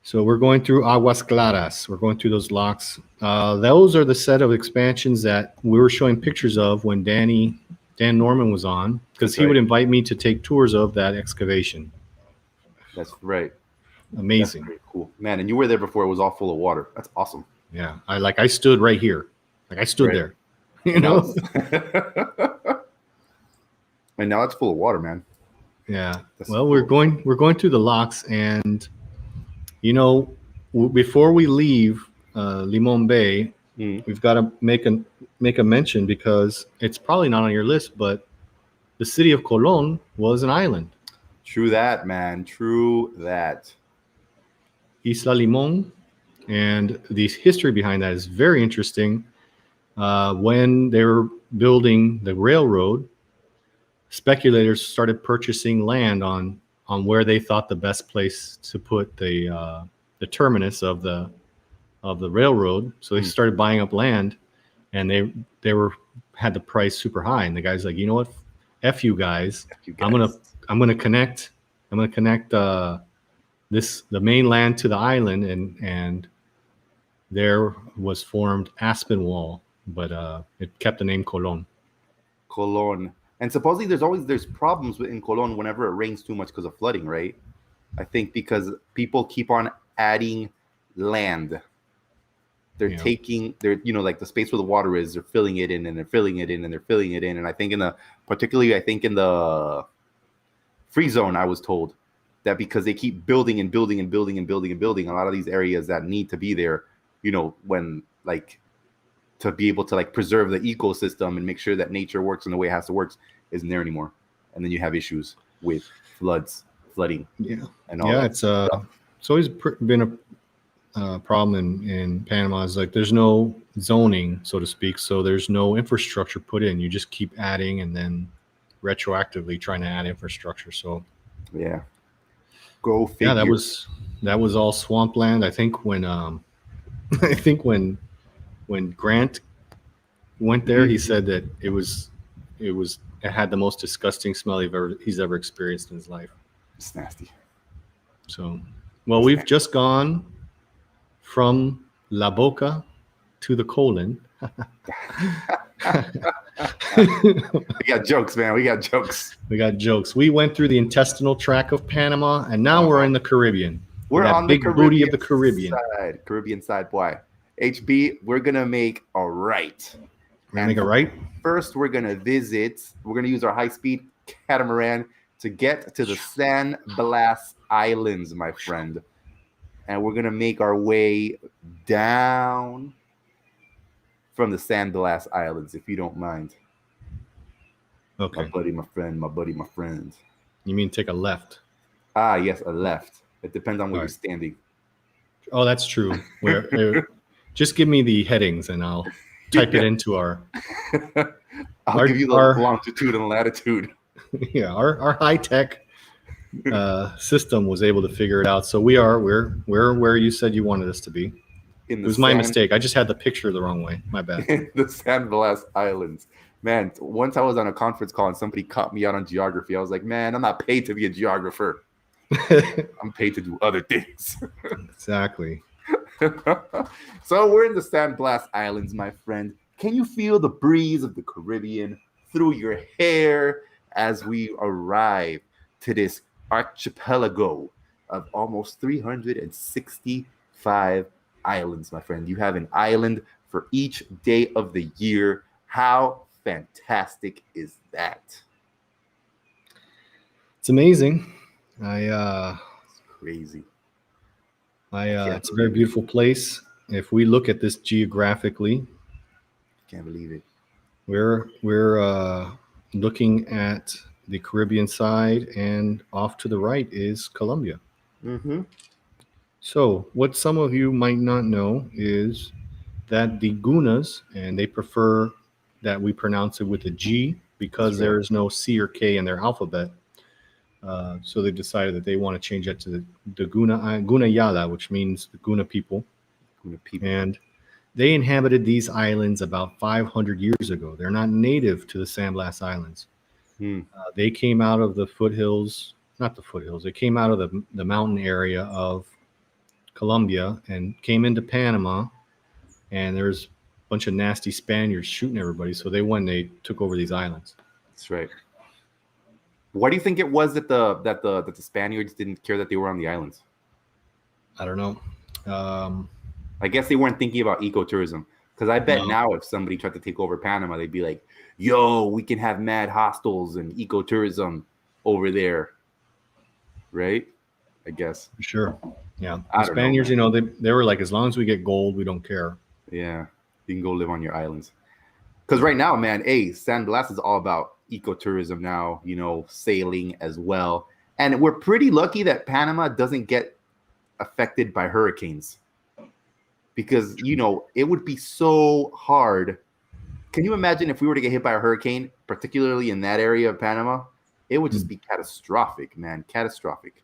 So we're going through Aguas Claras. We're going through those locks. Those are the set of expansions that we were showing pictures of when Dan Norman was on, because he would invite me to take tours of that excavation. That's right. Amazing. That's very cool, man. And you were there before it was all full of water. That's awesome. Yeah, I stood right here. Like I stood there. And now it's full of water, man. Yeah. We're going through the locks, and before we leave Limon Bay, we've got to make a mention, because it's probably not on your list, but the city of Colón was an island. True that, man. True that. Isla Limon, and the history behind that is very interesting. When they were building the railroad, speculators started purchasing land on where they thought the best place to put the terminus of the railroad. So they started buying up land, and they had the price super high. And the guy's like, you know what? F you guys. You I'm gonna connect the mainland to the island, and there was formed Aspinwall, but it kept the name Colon. Colon. And supposedly there's problems in Colon whenever it rains too much because of flooding, right? I think because people keep on adding land. They're taking like the space where the water is, they're filling it in and they're filling it in and they're filling it in. And I think in the free zone, I was told that because they keep building and building and building and building and building, a lot of these areas that need to be there, when like to be able to like preserve the ecosystem and make sure that nature works in the way it has to work isn't there anymore. And then you have issues with flooding. Yeah. And all that. It's always been a problem in Panama is like there's no zoning, so to speak, so there's no infrastructure put in. You just keep adding and then retroactively trying to add infrastructure. So yeah, go figure. Yeah, that was all swampland. I think when when Grant went there, he said that it had the most disgusting smell he's ever experienced in his life. It's nasty. So, well, we've just gone from La Boca to the colon. We got jokes, man. We got jokes. We went through the intestinal tract of Panama, and now we're in the Caribbean. We're on the big booty of the Caribbean. Caribbean side, boy. HB, we're gonna make a right. First, we're gonna use our high-speed catamaran to get to the San Blas Islands, my friend. And we're gonna make our way down from the San Blas Islands, if you don't mind. Okay. My buddy, my friend. You mean take a left? Ah, yes, a left. It depends on where you're standing. Oh, that's true. Just give me the headings and I'll type it into our. I'll give you the longitude and latitude. Yeah, our high-tech system was able to figure it out. So we're where you said you wanted us to be. It was my mistake. I just had the picture the wrong way. My bad. In the San Blas Islands. Man, once I was on a conference call and somebody caught me out on geography. I was like, man, I'm not paid to be a geographer. I'm paid to do other things. Exactly. So we're in the San Blas Islands, my friend. Can you feel the breeze of the Caribbean through your hair as we arrive to this archipelago of almost 365 islands, my friend? You have an island for each day of the year. How fantastic is that? It's amazing. It's crazy. It's a very beautiful place. If we look at this geographically, can't believe it. We're looking at the Caribbean side, and off to the right is Colombia. Mm-hmm. So what some of you might not know is that the Gunas, and they prefer that we pronounce it with a G because there is no C or K in their alphabet. So they decided that they want to change that to the Guna Yala, which means the Guna people. And they inhabited these islands about 500 years ago. They're not native to the San Blas Islands. They came out of the foothills, not the foothills. They came out of the mountain area of Colombia and came into Panama. And there's a bunch of nasty Spaniards shooting everybody. So they took over these islands. That's right. Why do you think it was that the Spaniards didn't care that they were on the islands? I don't know. I guess they weren't thinking about ecotourism. Because I bet now if somebody tried to take over Panama, they'd be like, yo, we can have mad hostels and ecotourism over there. Right? I guess. Sure. Yeah. The Spaniards, they were like, as long as we get gold, we don't care. Yeah. You can go live on your islands. Because right now, man, San Blas is all about ecotourism now, sailing as well. And we're pretty lucky that Panama doesn't get affected by hurricanes. Because, it would be so hard. Can you imagine if we were to get hit by a hurricane, particularly in that area of Panama? It would just be catastrophic, man. Catastrophic.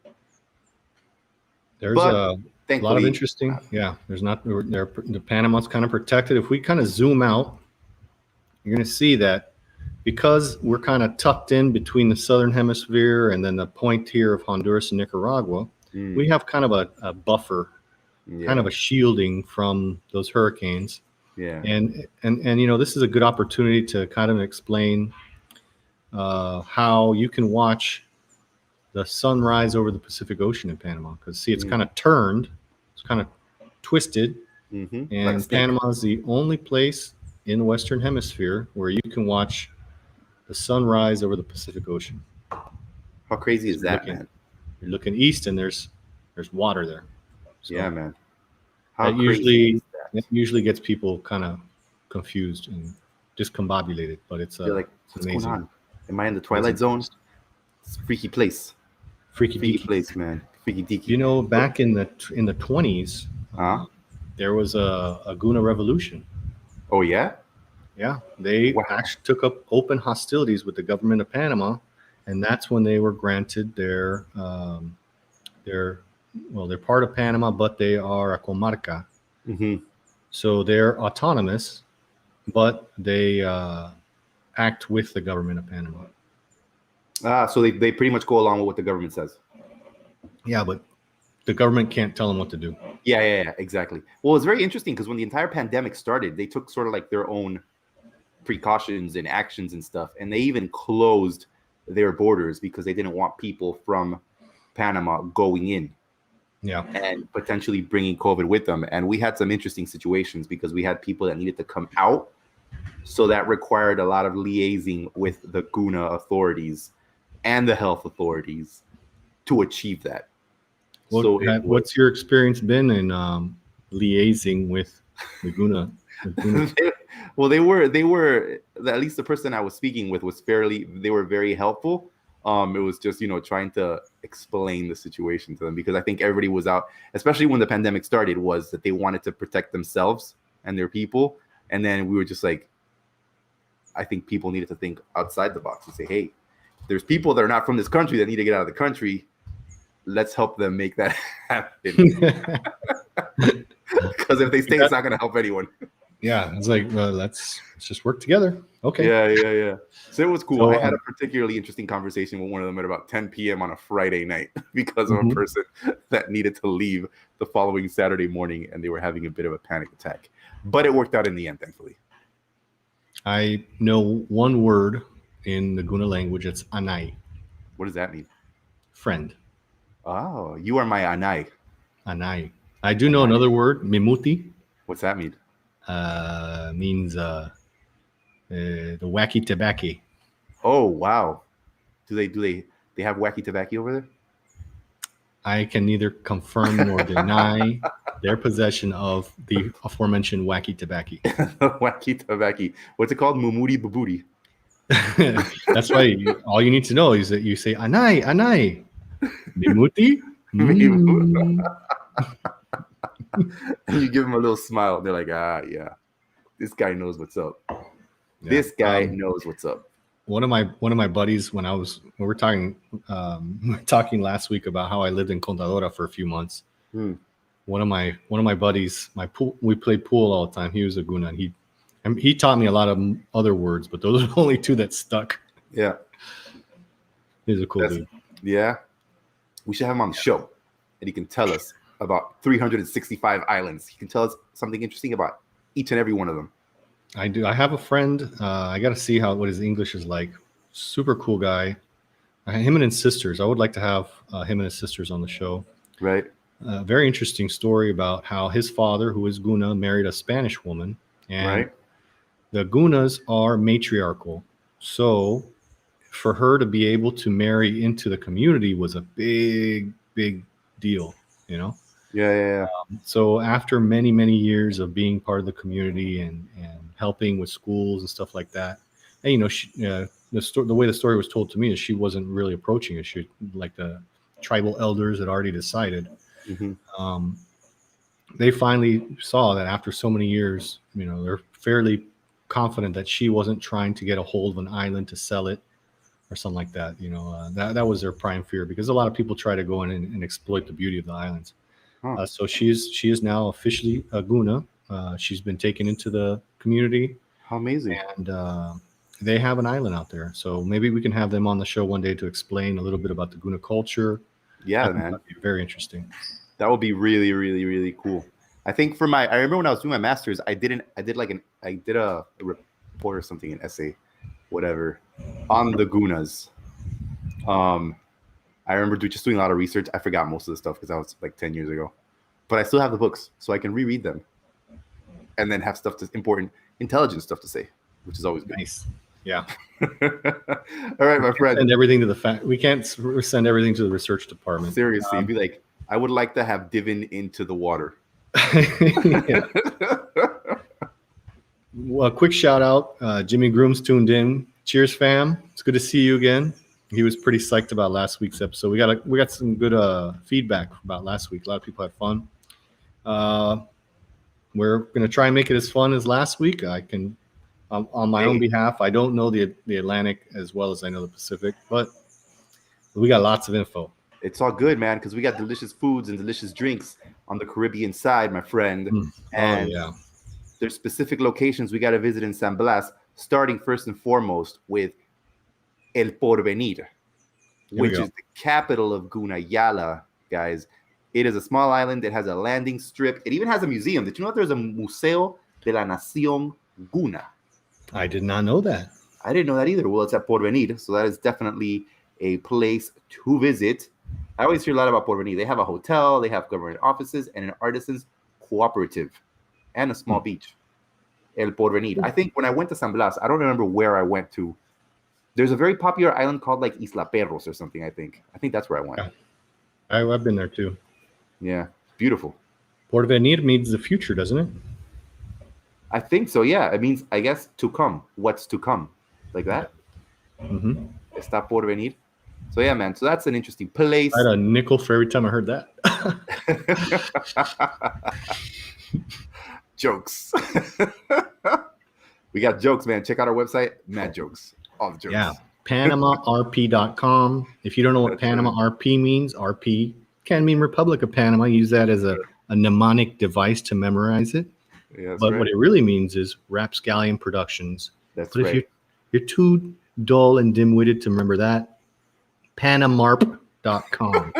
There's a lot of interesting. Yeah, there's not. The Panama's kind of protected. If we kind of zoom out, you're going to see that because we're kind of tucked in between the southern hemisphere and then the point here of Honduras and Nicaragua, we have kind of a buffer, kind of a shielding from those hurricanes. Yeah. And this is a good opportunity to kind of explain how you can watch the sunrise over the Pacific Ocean in Panama. Because see, it's kind of turned, it's kind of twisted, and Like Panama is the only place in the Western Hemisphere where you can watch the sunrise over the Pacific Ocean. How crazy is that, man? You're looking east, and there's water there. So yeah, man. How that crazy usually gets people kind of confused and discombobulated, but it's like, what's amazing. going on? Am I in the Twilight Zone? It's a freaky place. Freaky place, man. Freaky deaky. You know, back in the 20s, there was a Guna revolution. Oh yeah. Yeah, they actually took up open hostilities with the government of Panama, and that's when they were granted they're part of Panama, but they are a comarca. So they're autonomous, but they act with the government of Panama. So they pretty much go along with what the government says. Yeah, but the government can't tell them what to do. Yeah, exactly. Well, it's very interesting because when the entire pandemic started, they took sort of like their own precautions and actions and stuff, and they even closed their borders because they didn't want people from Panama going in and potentially bringing COVID with them. And we had some interesting situations because we had people that needed to come out, so that required a lot of liaising with the Guna authorities and the health authorities to achieve that. What's your experience been in liaising with the Guna? Well, they were at least the person I was speaking with they were very helpful. It was just, trying to explain the situation to them, because I think everybody was out, especially when the pandemic started, was that they wanted to protect themselves and their people. And then we were just like, I think people needed to think outside the box and say, hey, there's people that are not from this country that need to get out of the country. Let's help them make that happen. Because if they stay, it's not going to help anyone. Yeah, it's like, well, let's just work together. Okay. Yeah. So it was cool. So, I had a particularly interesting conversation with one of them at about 10 p.m. on a Friday night because of a person that needed to leave the following Saturday morning, and they were having a bit of a panic attack. But it worked out in the end, thankfully. I know one word in the Guna language. It's anay. What does that mean? Friend. Oh, you are my anay. Anay. I do know another word, mimuti. What's that mean? Means the wacky tobacco. Oh wow! Do they have wacky tobacco over there? I can neither confirm nor deny their possession of the aforementioned wacky tobacco. Wacky tobacco. What's it called? Mumudi babudi. That's why all you need to know is that you say anay, mimuti. And you give them a little smile. They're like, yeah, this guy knows what's up. Yeah. This guy knows what's up. One of my buddies, we were talking last week about how I lived in Contadora for a few months. One of my buddies, we played pool all the time. He was a Guna, and he taught me a lot of other words, but those are the only two that stuck. Yeah, he's a cool dude. Yeah, we should have him on the show, and he can tell us about 365 islands. He can tell us something interesting about each and every one of them. I do. I have a friend. I got to see what his English is like. Super cool guy. Him and his sisters. I would like to have him and his sisters on the show. Right. Very interesting story about how his father, who is Guna, married a Spanish woman. And the Gunas are matriarchal. So for her to be able to marry into the community was a big, big deal, Yeah. So after many, many years of being part of the community and helping with schools and stuff like that, and the way the story was told to me is she wasn't really approaching it. She, like the tribal elders had already decided. They finally saw that after so many years, they're fairly confident that she wasn't trying to get a hold of an island to sell it or something like that. That was their prime fear, because a lot of people try to go in and exploit the beauty of the islands. So she is now officially a Guna. She's been taken into the community. How amazing! And they have an island out there. So maybe we can have them on the show one day to explain a little bit about the Guna culture. Yeah, I think man. that'd be very interesting. That would be really, really, really cool. I think for I remember when I was doing my master's, I did a report or something, an essay, whatever, on the Gunas. I remember just doing a lot of research. I forgot most of the stuff because that was like 10 years ago, but I still have the books, so I can reread them, and then have important intelligent stuff to say, which is always good. Nice. Yeah. All right, my friend. Send everything to we can't send everything to the research department. Seriously, be like, I would like to have divin into the water. Well, a quick shout out. Jimmy Groom's tuned in. Cheers, fam. It's good to see you again. He was pretty psyched about last week's episode. We got some good feedback about last week. A lot of people had fun. We're gonna try and make it as fun as last week. I can, on my own behalf. I don't know the Atlantic as well as I know the Pacific, but we got lots of info. It's all good, man, because we got delicious foods and delicious drinks on the Caribbean side, my friend. And there's specific locations we got to visit in San Blas, starting first and foremost with El Porvenir, which is the capital of Gunayala, guys. It is a small island that has a landing strip. It even has a museum. Did you know that there's a Museo de la Nación Guna? I did not know that. I didn't know that either. Well, it's at Porvenir, so that is definitely a place to visit. I always hear a lot about Porvenir. They have a hotel, they have government offices, and an artisans cooperative, and a small beach. El Porvenir. I think when I went to San Blas, I don't remember where I went to. There's a very popular island called like Isla Perros or something, I think. I think that's where I went. Yeah. I've been there too. Yeah, beautiful. Porvenir means the future, doesn't it? I think so, yeah. It means, I guess, to come. What's to come. Like that. Mm-hmm. Está por venir. So, yeah, man. So that's an interesting place. I had a nickel for every time I heard that. Jokes. We got jokes, man. Check out our website. Mad jokes. All the jokes. Yeah. PanamaRP.com. If you don't know what Panama RP means, RP can mean Republic of Panama. Use that as a mnemonic device to memorize it. Yeah, but what it really means is RapScallion Productions. That's but right. If you're too dull and dim-witted to remember that, PanaMarp.com.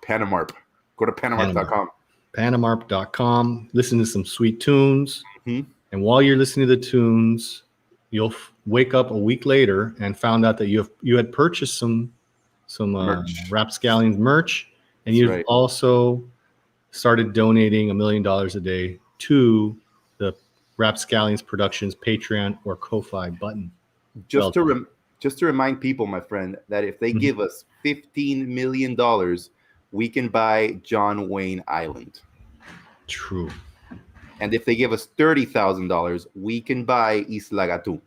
Panamarp. Go to Panamarp.com. Panamarp.com. Listen to some sweet tunes. Mm-hmm. And while you're listening to the tunes, you'll wake up a week later and found out that you had purchased some RapScallions merch, and you've also started donating $1 million a day to the RapScallions Productions Patreon or Ko-Fi button. Just to remind people, my friend, that if they give us $15 million, we can buy John Wayne Island. True. And if they give us $30,000, we can buy Isla Gatun.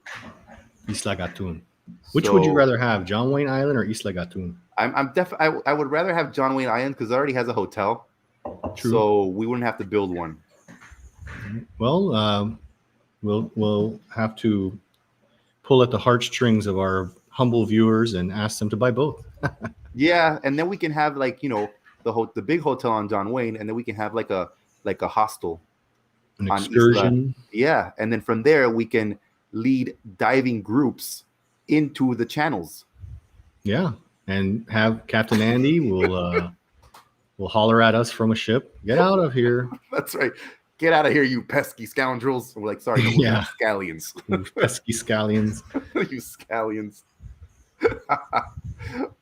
Isla Gatun. Which would you rather have, John Wayne Island or Isla Gatun? I would rather have John Wayne Island because it already has a hotel. True. So we wouldn't have to build one. Well, we'll have to pull at the heartstrings of our humble viewers and ask them to buy both. Yeah, and then we can have the big hotel on John Wayne, and then we can have like a hostel, an excursion. Yeah, and then from there we can lead diving groups into the channels. Yeah, and have Captain Andy will holler at us from a ship. Get out of here! That's right. Get out of here, you pesky scoundrels. We're like, sorry, you scallions. You pesky scallions. You scallions.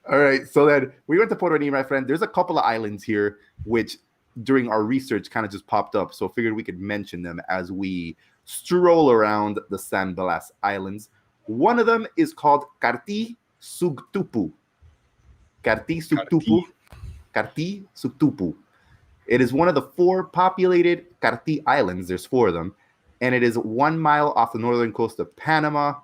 All right, so then we went to Puerto Rico, my friend. There's a couple of islands here which during our research kind of just popped up, so figured we could mention them as we stroll around the San Blas Islands. One of them is called Karti Sugtupu. Karti Sugtupu. It is one of the 4 populated Karti Islands. There's 4 of them, and it is 1 mile off the northern coast of Panama.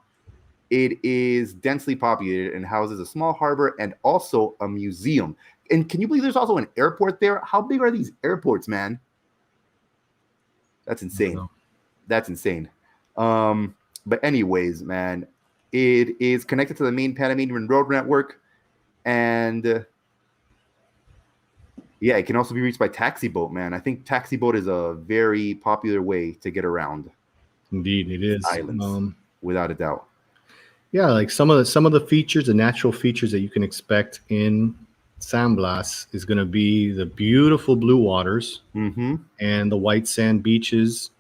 It is densely populated and houses a small harbor and also a museum. And can you believe there's also an airport there? How big are these airports, man? That's insane. That's insane. But anyways, man, it is connected to the main Panamanian road network. And yeah, it can also be reached by taxi boat, man. I think taxi boat is a very popular way to get around. Indeed, it is. Islands, without a doubt. Yeah, like some of the features, the natural features that you can expect in San Blas is going to be the beautiful blue waters Mm-hmm. and the white sand beaches,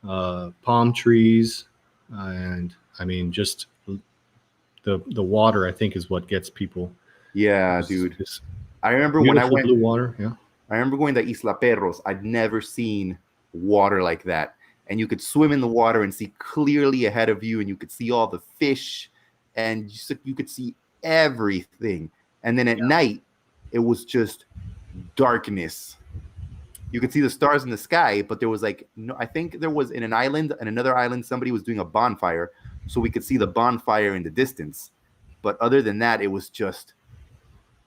palm trees, and I mean just the water. I think is what gets people. Yeah, It's- dude. it's I remember when I beautiful went. blue water. Yeah. I remember going to Isla Perros. I'd never seen water like that. And you could swim in the water and see clearly ahead of you, and you could see all the fish, and you could see everything. And then at night, it was just darkness. You could see the stars in the sky, but there was like no. I think there was in another island, somebody was doing a bonfire, so we could see the bonfire in the distance. But other than that, it was just.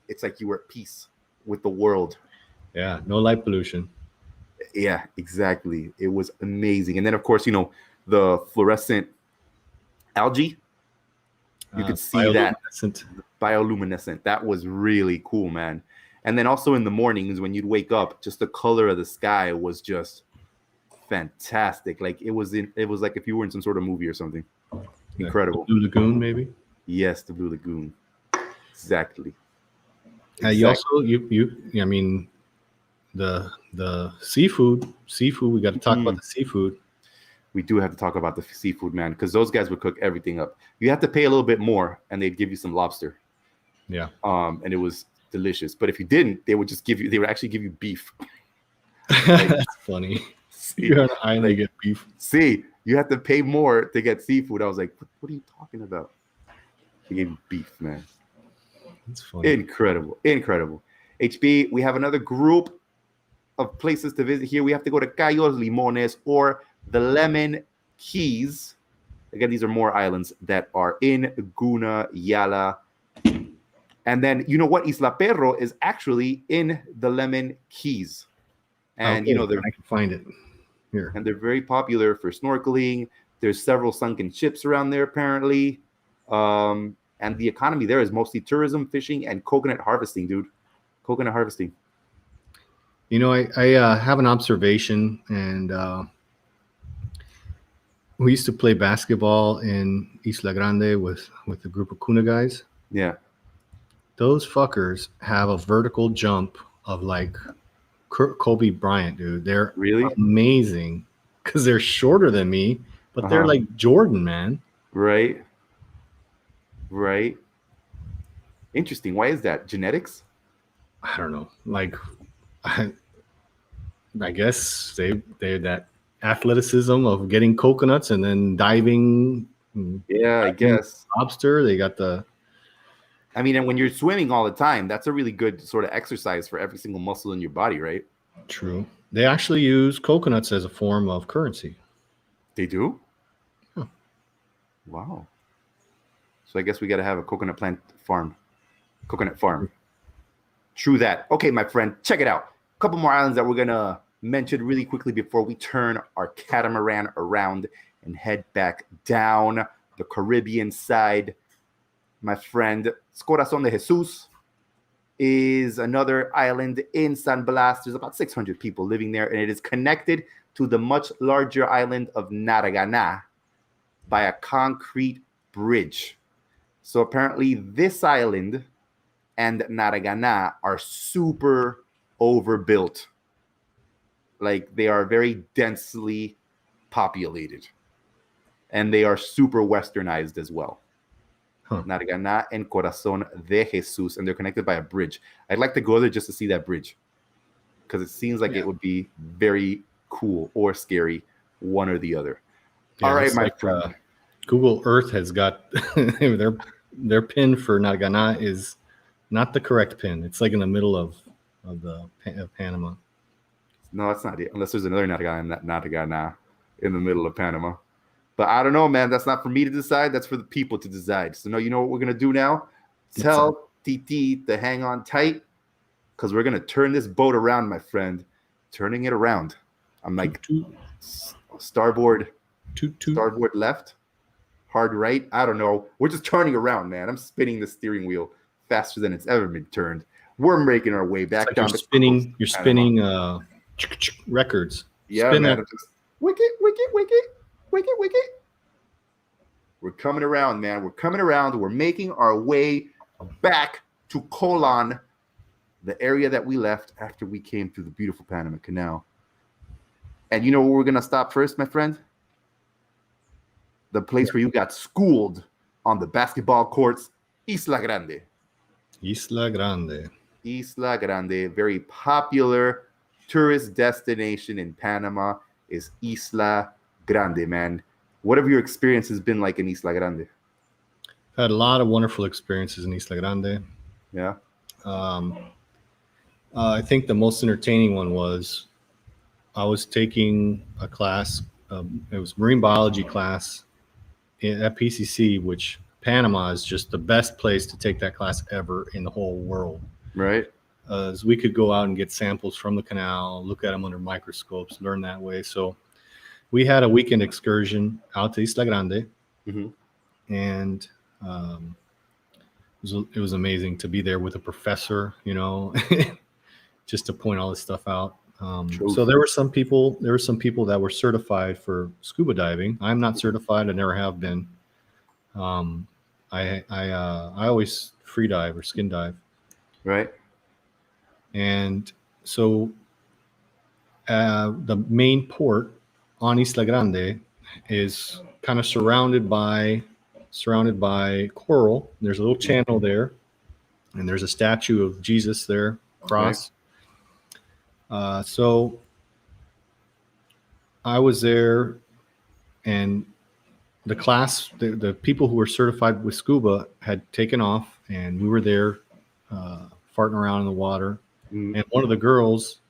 It's like you were at peace with the world. Yeah. No light pollution. Yeah, exactly. It was amazing. And then, of course, the fluorescent algae. You could see that bioluminescent. That was really cool, man. And then also in the mornings when you'd wake up, just the color of the sky was just fantastic. Like it was like if you were in some sort of movie or something. Incredible. Blue Lagoon, maybe. Yes, the Blue Lagoon. Exactly. You also I mean the seafood. We got to talk about the seafood. We do have to talk about the seafood, man, because those guys would cook everything up. You have to pay a little bit more, and they'd give you some lobster. Yeah. And it was delicious. But if you didn't, they would actually give you beef. That's funny. You're on an island, you get beef. See, you have to pay more to get seafood. I was like, what are you talking about? They gave you beef, man. That's funny. Incredible. HB, we have another group of places to visit here. We have to go to Cayos Limones or the Lemon Keys. Again, these are more islands that are in Guna, Yala. And then, you know what? Isla Perro is actually in the Lemon Keys. And, okay, I can find it here. And they're very popular for snorkeling. There's several sunken ships around there, apparently. And the economy there is mostly tourism, fishing, and coconut harvesting, dude. Coconut harvesting. I have an observation, and we used to play basketball in Isla Grande with a group of Kuna guys. Yeah. Those fuckers have a vertical jump of like Kobe Bryant, dude. They're really amazing because they're shorter than me, but they're like Jordan, man. Right. Interesting. Why is that? Genetics? I don't know. Like, I guess they're that athleticism of getting coconuts and then diving. Yeah, I guess. Lobster. They got the. I mean, and when you're swimming all the time, that's a really good sort of exercise for every single muscle in your body, right? True. They actually use coconuts as a form of currency. They do? Huh. Wow. So I guess we got to have a coconut farm. True that. Okay, my friend, check it out. A couple more islands that we're going to mention really quickly before we turn our catamaran around and head back down the Caribbean side. My friend, Corazon de Jesus is another island in San Blas. There's about 600 people living there, and it is connected to the much larger island of Naragana by a concrete bridge. So apparently this island and Naragana are super overbuilt. Like they are very densely populated. And they are super westernized as well. Naragana and Corazon de Jesus, and they're connected by a bridge. I'd like to go there just to see that bridge because it seems like it would be very cool or scary, one or the other. Yeah, all right, my friend. Google Earth has got their pin for Naragana is not the correct pin. It's like in the middle of Panama. No, that's not it. Unless there's another Naragana in the middle of Panama. But I don't know, man. That's not for me to decide. That's for the people to decide. So, no, you know what we're going to do now? Tell Titi to hang on tight because we're going to turn this boat around, my friend. Turning it around. I'm like starboard left, hard right. I don't know. We're just turning around, man. I'm spinning the steering wheel faster than it's ever been turned. We're making our way back down. You're spinning records. Yeah, Spin man. Just, wicket. We're coming around, man. We're coming around. We're making our way back to Colon, the area that we left after we came through the beautiful Panama Canal. And you know where we're going to stop first, my friend? The place where you got schooled on the basketball courts, Isla Grande. Isla Grande. Isla Grande, very popular tourist destination in Panama is Isla Grande, man. What have your experiences been like in Isla Grande? Had a lot of wonderful experiences in Isla Grande. Yeah. I think the most entertaining one was I was taking a class. It was marine biology class at PCC, which Panama is just the best place to take that class ever in the whole world. Right. As we could go out and get samples from the canal, look at them under microscopes, learn that way. So we had a weekend excursion out to Isla Grande, and it was amazing to be there with a professor, you know, just to point all this stuff out. So there were some people that were certified for scuba diving. I'm not certified. I never have been. I always free dive or skin dive. Right. And so the main port on Isla Grande is kind of surrounded by coral. There's a little channel there, and there's a statue of Jesus there, cross. Right. So I was there, and the class, the people who were certified with scuba had taken off, and we were there farting around in the water. And one of the girls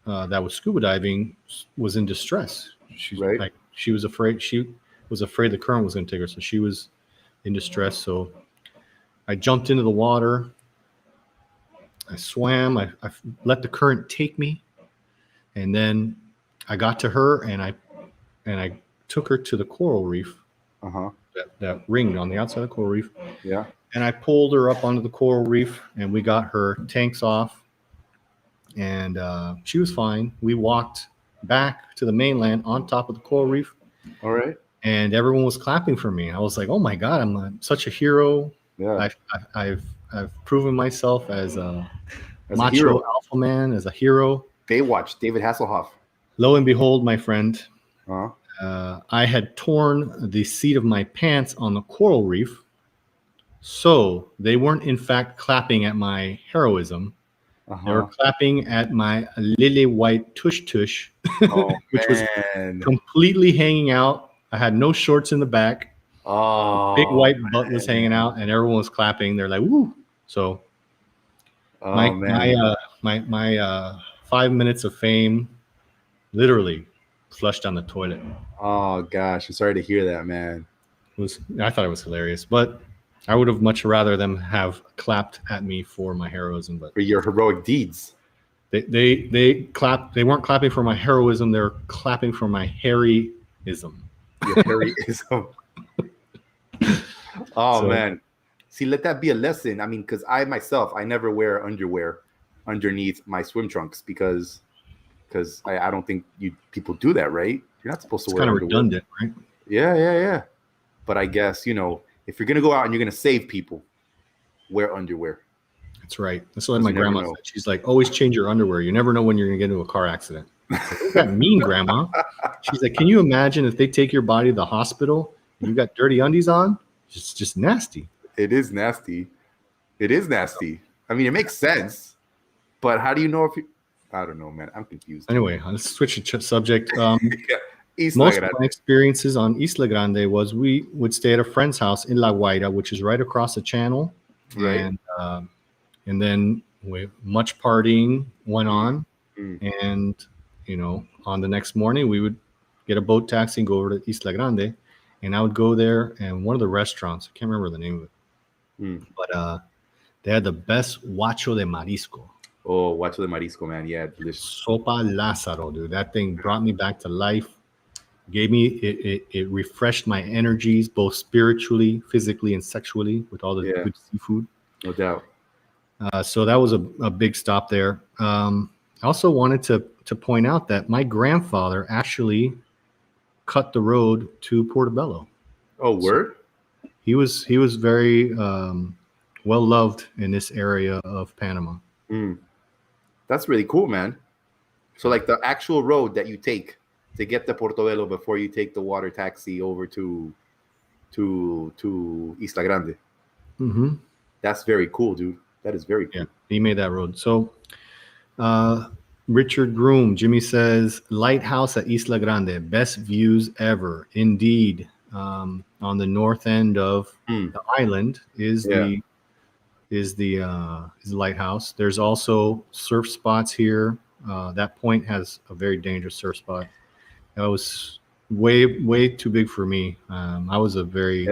that was scuba diving was in distress. She was afraid the current was going to take her, so she was in distress. So I jumped into the water. I swam. I let the current take me, and then I got to her, and I took her to the coral reef. That ringed on the outside of the coral reef. Yeah. And I pulled her up onto the coral reef, and we got her tanks off. And she was fine. We walked back to the mainland on top of the coral reef. All right. And everyone was clapping for me. I was like, "Oh my God, I'm such a hero! Yeah. I've proven myself as a macho hero. Alpha man, as a hero." Baywatch, David Hasselhoff. Lo and behold, my friend, Uh-huh. I had torn the seat of my pants on the coral reef. So they weren't in fact clapping at my heroism. They were clapping at my lily white tush tush, which was completely hanging out. I had no shorts in the back. Big white butt was hanging out, and everyone was clapping. They're like, "Woo!" So my 5 minutes of fame literally flushed down the toilet. Oh gosh, I'm sorry to hear that, man. I thought it was hilarious, but I would have much rather them have clapped at me for my heroism, but for your heroic deeds. They clapped. They weren't clapping for my heroism. They were clapping for my hairyism. Your hairyism. Man. See, let that be a lesson. I mean, because I never wear underwear underneath my swim trunks because I don't think people do that, right? You're not supposed to wear underwear. It's kind of redundant, right? Yeah. But I guess, if you're going to go out and you're going to save people, wear underwear. That's right. That's what my grandma said. She's like, always change your underwear. You never know when you're going to get into a car accident. Like, what's that mean, Grandma? She's like, can you imagine if they take your body to the hospital and you got dirty undies on? It's just nasty. It is nasty. I mean, it makes sense. But how do you know if you... I don't know, man. I'm confused. Anyway, let's switch the subject. Most of my experiences on Isla Grande was we would stay at a friend's house in La Guaira, which is right across the channel. Right. And then much partying went on. And, on the next morning, we would get a boat taxi and go over to Isla Grande. And I would go there, and one of the restaurants, I can't remember the name of it, but they had the best huacho de marisco. Oh, huacho de marisco, man. Yeah, delicious. Sopa Lázaro, dude. That thing brought me back to life. Gave me it refreshed my energies, both spiritually, physically, and sexually, with all the good seafood. No doubt. So that was a big stop there. I also wanted to point out that my grandfather actually cut the road to Portobello. Oh, word. He was very well loved in this area of Panama. That's really cool, man. So like the actual road that you take to get to Portobello before you take the water taxi over to Isla Grande. Mm-hmm. That's very cool, dude. That is very cool. Yeah, he made that road. So Richard Groom, Jimmy says, lighthouse at Isla Grande, best views ever. Indeed. On the north end of the island is the lighthouse. There's also surf spots here. That point has a very dangerous surf spot. That was way too big for me. I was a very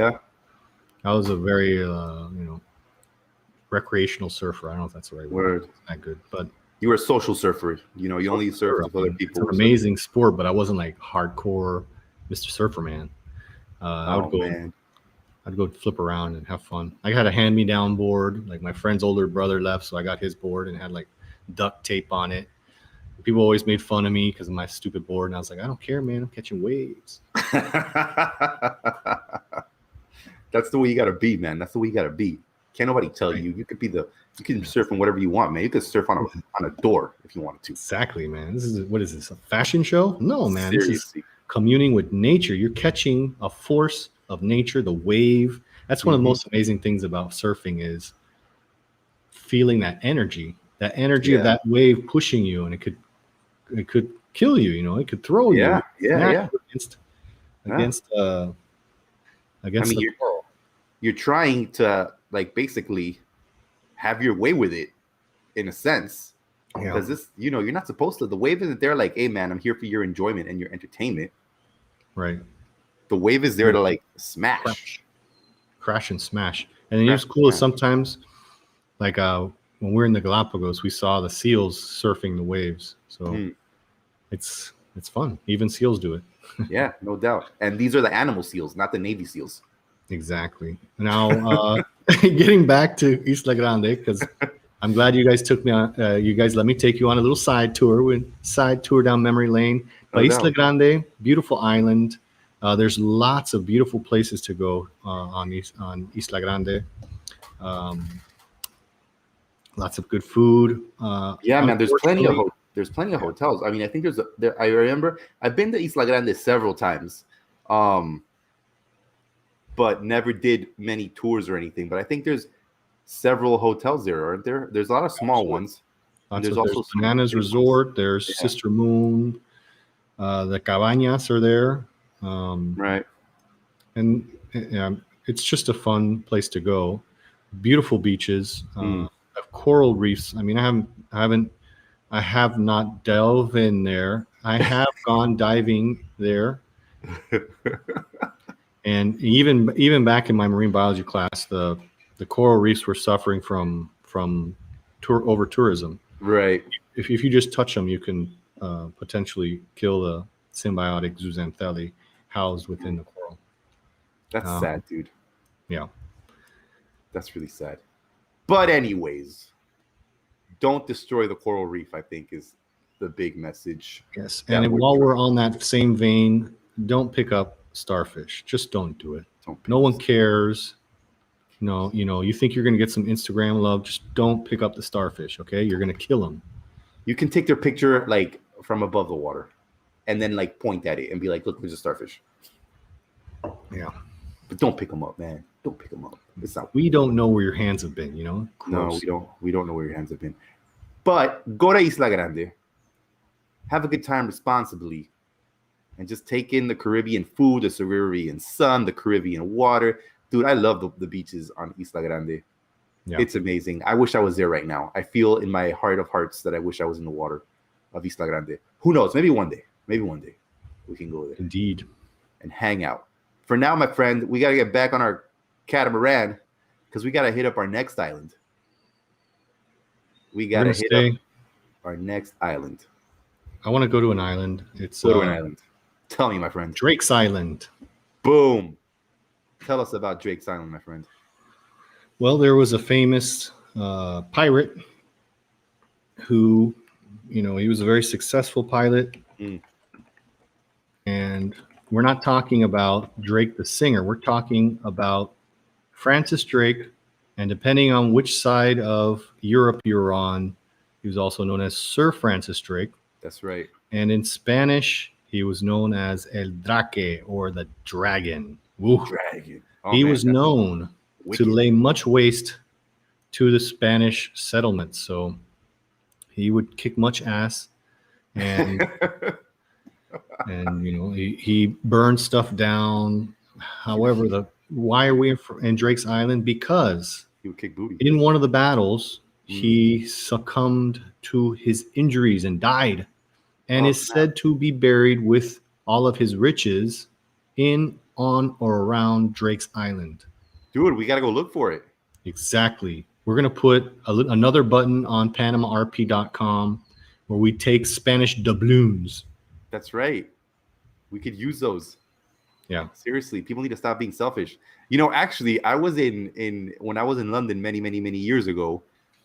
recreational surfer. I don't know if that's the right word. It's not good, but you were a social surfer. You only surfed with other people. It's an amazing sport, but I wasn't like hardcore Mr. Surfer man. I'd go flip around and have fun. I had a hand-me-down board. Like my friend's older brother left, so I got his board and had like duct tape on it. People always made fun of me because of my stupid board, and I was like, I don't care, man. I'm catching waves. That's the way you gotta be, man. That's the way you gotta be. Can't nobody tell you. You can surf on whatever you want, man. You could surf on a door if you wanted to. Exactly, man. What is this? A fashion show? No, man. Seriously. This is communing with nature. You're catching a force of nature, the wave. That's one of the most amazing things about surfing is feeling that energy of that wave pushing you, and it could kill you. It could throw you. Against I mean, you're trying to like basically have your way with it in a sense. Because this, you're not supposed to. The wave isn't there like, hey man, I'm here for your enjoyment and your entertainment. Right. The wave is there to like smash. Crash and smash. And it's cool is sometimes like when we're in the Galapagos, we saw the seals surfing the waves. So it's fun. Even seals do it. Yeah, no doubt. And these are the animal seals, not the Navy SEALs. Exactly. Now, getting back to Isla Grande, because I'm glad you guys took me on. You guys let me take you on a little side tour down memory lane. But Isla Grande, beautiful island. There's lots of beautiful places to go on Isla Grande. Lots of good food. Man, there's plenty of hotels. I mean, I think I remember I've been to Isla Grande several times, but never did many tours or anything. But I think there's several hotels there, aren't there? There's a lot of small ones. There's also Bananas Resort. There's Sister Moon. The Cabañas are there. Right. And it's just a fun place to go. Beautiful beaches, coral reefs. I mean, I have not delved in there. I have gone diving there. And even back in my marine biology class, the coral reefs were suffering from over tourism. Right. If you just touch them, you can potentially kill the symbiotic zooxanthellae housed within the coral. That's sad, dude. Yeah. That's really sad. But anyways, don't destroy the coral reef, I think, is the big message. Yes. And while we're on that same vein, don't pick up starfish. Just don't do it. No one cares. No, you think you're going to get some Instagram love. Just don't pick up the starfish, okay? You're going to kill them. You can take their picture, like, from above the water and then, like, point at it and be like, look, there's a starfish. Yeah. But don't pick them up, man. Don't pick them up. It's not. We don't know where your hands have been, Gross. No, we don't know where your hands have been. But go to Isla Grande. Have a good time responsibly. And just take in the Caribbean food, the Caribbean sun, the Caribbean water. Dude, I love the beaches on Isla Grande. Yeah. It's amazing. I wish I was there right now. I feel in my heart of hearts that I wish I was in the water of Isla Grande. Who knows? Maybe one day we can go there. Indeed. And hang out. For now, my friend, we got to get back on our catamaran because we got to hit up our next island. We got to hit up our next island. I want to go to an island. Go to an island. Tell me, my friend. Drake's Island. Boom. Tell us about Drake's Island, my friend. Well, there was a famous pirate who, he was a very successful pilot. And we're not talking about Drake the singer. We're talking about Francis Drake, and depending on which side of Europe you're on, he was also known as Sir Francis Drake. That's right. And in Spanish, he was known as El Draque, or the Dragon. Woo. Dragon. Oh, He man, was that's known wicked. to lay much waste to the Spanish settlements. So he would kick much ass, and and he burned stuff down. However, why are we in Drake's Island? Because He would kick booty. in one of the battles, he succumbed to his injuries and died, and is said to be buried with all of his riches in, on, or around Drake's Island. Dude, we got to go look for it. Exactly. We're going to put another button on PanamaRP.com where we take Spanish doubloons. That's right. We could use those. Yeah. Seriously, people need to stop being selfish. Actually, I was when I was in London many, many, many years ago,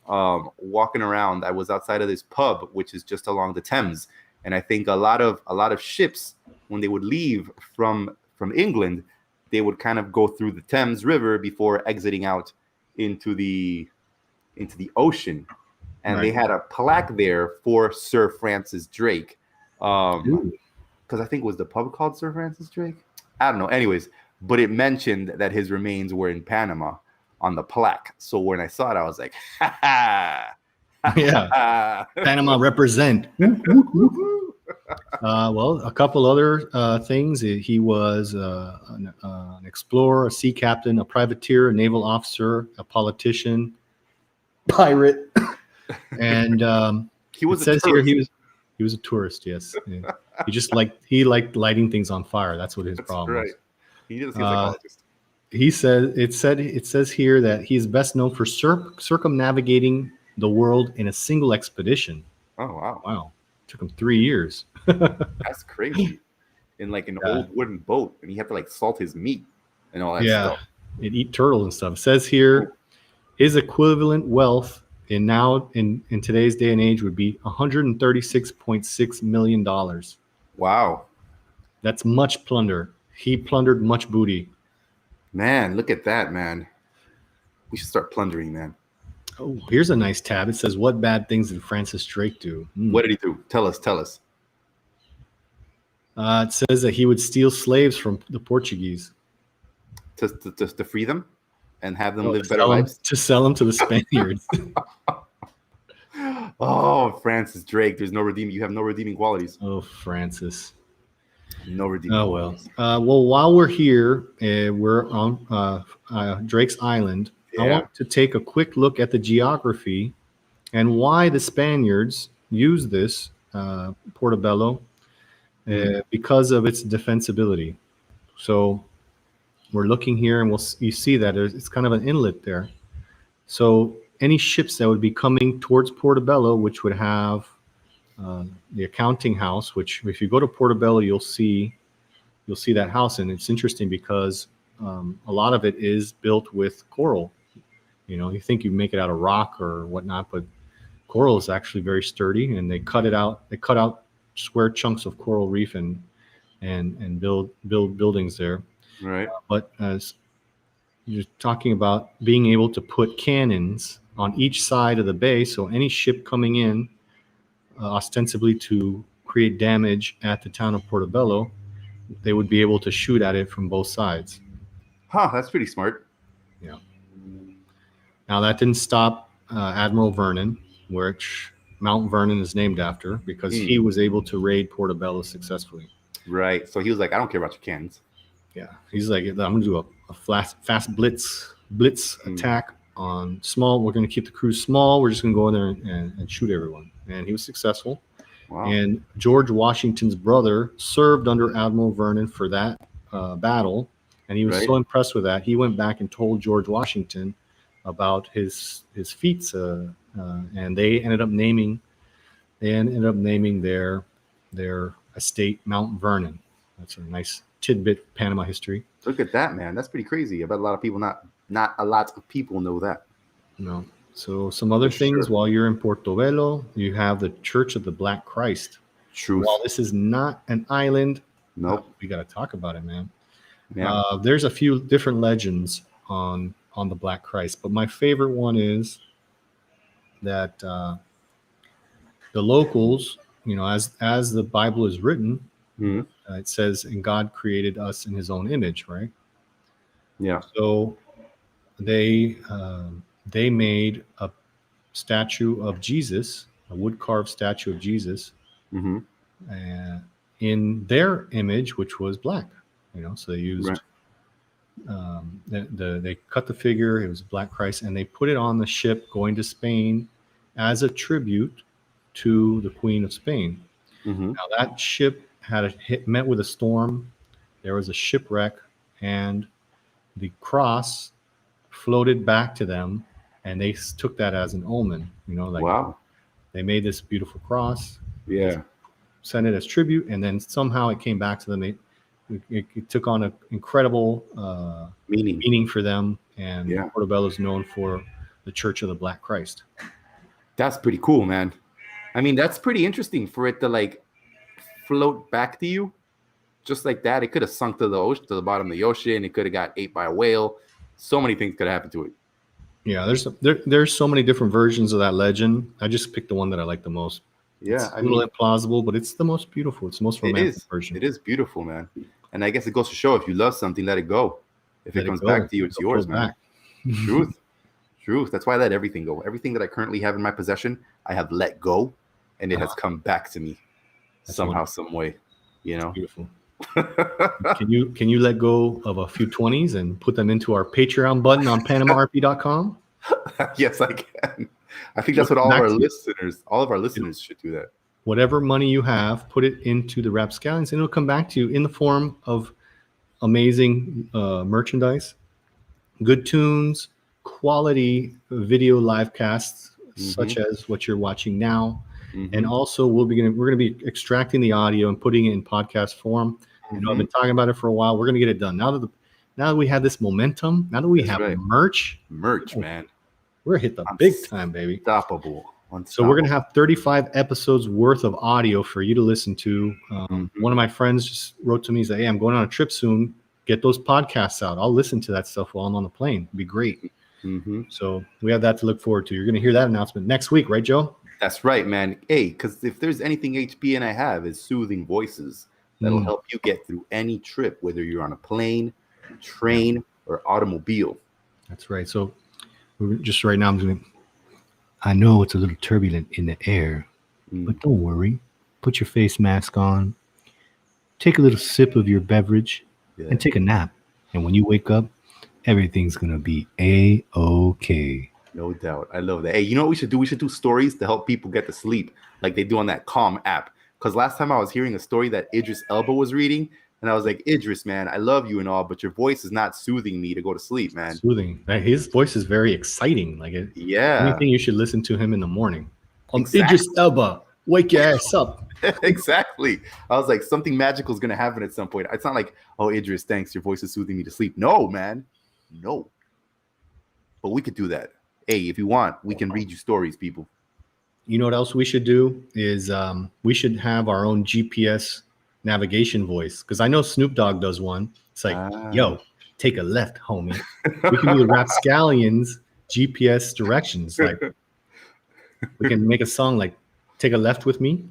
walking around. I was outside of this pub, which is just along the Thames, and I think a lot of ships, when they would leave from England, they would kind of go through the Thames River before exiting out into the ocean, and they had a plaque there for Sir Francis Drake, because I think was the pub called Sir Francis Drake. I don't know. Anyways, but it mentioned that his remains were in Panama on the plaque. So when I saw it, I was like, ha ha. Yeah. Panama represent. Well, a couple other things. He was an explorer, a sea captain, a privateer, a naval officer, a politician, pirate, and he was. It says here he was a tourist. Yes, yeah. He liked lighting things on fire. That's what his problem was. He didn't seem like a psychologist. He said it says here that he's best known for circumnavigating the world in a single expedition. Oh wow! Wow, took him 3 years. That's crazy. In like an old wooden boat, and he had to like salt his meat and all that stuff. And eat turtles and stuff. It says here his equivalent wealth in today's day and age would be $136.6 million. Wow, that's much plunder. He plundered much booty. Man, look at that, man. We should start plundering, man. Oh, here's a nice tab. It says, "What bad things did Francis Drake do?" What did he do? Tell us. It says that he would steal slaves from the Portuguese to free them and have them live better lives. To sell them to the Spaniards. Oh, Francis Drake. There's no redeeming. You have no redeeming qualities. Oh, Francis. No redeeming. Oh well. Well, while we're here, we're on Drake's Island. Yeah. I want to take a quick look at the geography and why the Spaniards use this Portobello because of its defensibility. So we're looking here, and you see that it's kind of an inlet there. So any ships that would be coming towards Portobello, which would have the accounting house, which if you go to Portobello, you'll see that house, and it's interesting because a lot of it is built with coral. You think you make it out of rock or whatnot, but coral is actually very sturdy, and they cut it out. They cut out square chunks of coral reef and build buildings there. Right. But as you're talking about being able to put cannons on each side of the bay, so any ship coming in, ostensibly to create damage at the town of Portobello, they would be able to shoot at it from both sides. Huh, that's pretty smart. Yeah. Now, that didn't stop Admiral Vernon, which Mount Vernon is named after, because he was able to raid Portobello successfully. Right. So he was like, I don't care about your cannons. Yeah. He's like, I'm going to do a fast blitz attack on small. We're going to keep the crew small. We're just going to go in there and shoot everyone. And he was successful. Wow. And George Washington's brother served under Admiral Vernon for that battle. And he was so impressed with that, he went back and told George Washington about his feats, and they ended up naming their estate Mount Vernon. That's a nice tidbit Panama history. Look at that, man. That's pretty crazy. I bet a lot of people not a lot of people know that. No. So some other things while you're in Portobello, you have the Church of the Black Christ. Truth. While this is not an island, Nope. We got to talk about it, man. Yeah. There's a few different legends on the Black Christ, but my favorite one is that the locals, as the Bible is written, Mhm. it says, "And God created us in His own image," right? Yeah. So they made a statue of Jesus, a wood carved statue of Jesus, Mm-hmm. in their image, which was black. So they used Right. they cut the figure. It was Black Christ, and they put it on the ship going to Spain as a tribute to the Queen of Spain. Mm-hmm. Now that ship had met with a storm. There was a shipwreck, and the cross floated back to them, and they took that as an omen. Wow. They made this beautiful cross, Yeah. sent it as tribute, and then somehow it came back to them. It took on an incredible meaning for them, and Yeah. Portobello is known for the Church of the Black Christ. That's pretty cool, man. I mean, that's pretty interesting for it to like float back to you just like that. It could have sunk to the ocean, to the bottom of the ocean. It could have got ate by a whale. So many things could have happened to it. Yeah, there's so many different versions of that legend. I just picked the one that I like the most. Yeah, It's a little implausible, but it's the most beautiful. It's the most romantic version. It is beautiful, man. And I guess it goes to show, if you love something, let it go. If it comes back to you, it's yours, man. Truth. That's why I let everything go. Everything that I currently have in my possession, I have let go, and it has come back to me somehow, some way. Beautiful. Can you let go of a few 20s and put them into our Patreon button on PanamaRP.com? Yes, I can. I think that's what all of our listeners should do that. Whatever money you have, put it into the RapScallions, and it'll come back to you in the form of amazing merchandise, good tunes, quality video live casts, such as what you're watching now. And also we're going to be extracting the audio and putting it in podcast form. I've been talking about it for a while. We're going to get it done. Now that we have this momentum, now that we have merch, man, we're hit the big time, baby. Unstoppable. So we're going to have 35 episodes worth of audio for you to listen to. One of my friends just wrote to me and said, "Hey, I'm going on a trip soon. Get those podcasts out. I'll listen to that stuff while I'm on the plane. It'd be great." So we have that to look forward to. You're going to hear that announcement next week, right, Joe? That's right, man. Hey, because if there's anything HB and I have is soothing voices that'll help you get through any trip, whether you're on a plane, train, or automobile. That's right. So just right now, I know it's a little turbulent in the air, but don't worry. Put your face mask on. Take a little sip of your beverage and take a nap. And when you wake up, everything's going to be A-okay. No doubt. I love that. Hey, you know what we should do? We should do stories to help people get to sleep like they do on that Calm app. Because last time I was hearing a story that Idris Elba was reading, and I was like, Idris, man, I love you and all, but your voice is not soothing me to go to sleep, man. Soothing. His voice is very exciting. Anything you should listen to him in the morning. Idris Elba, wake your ass up. Exactly. I was like, something magical is going to happen at some point. It's not like, oh, Idris, thanks. Your voice is soothing me to sleep. No, man. No. But we could do that. Hey, if you want, we can read you stories, people. You know what else we should do is we should have our own GPS navigation voice, because I know Snoop Dogg does one. It's like, yo, take a left, homie. We can do the RapScallions GPS directions. Like, we can make a song like "Take a Left with Me."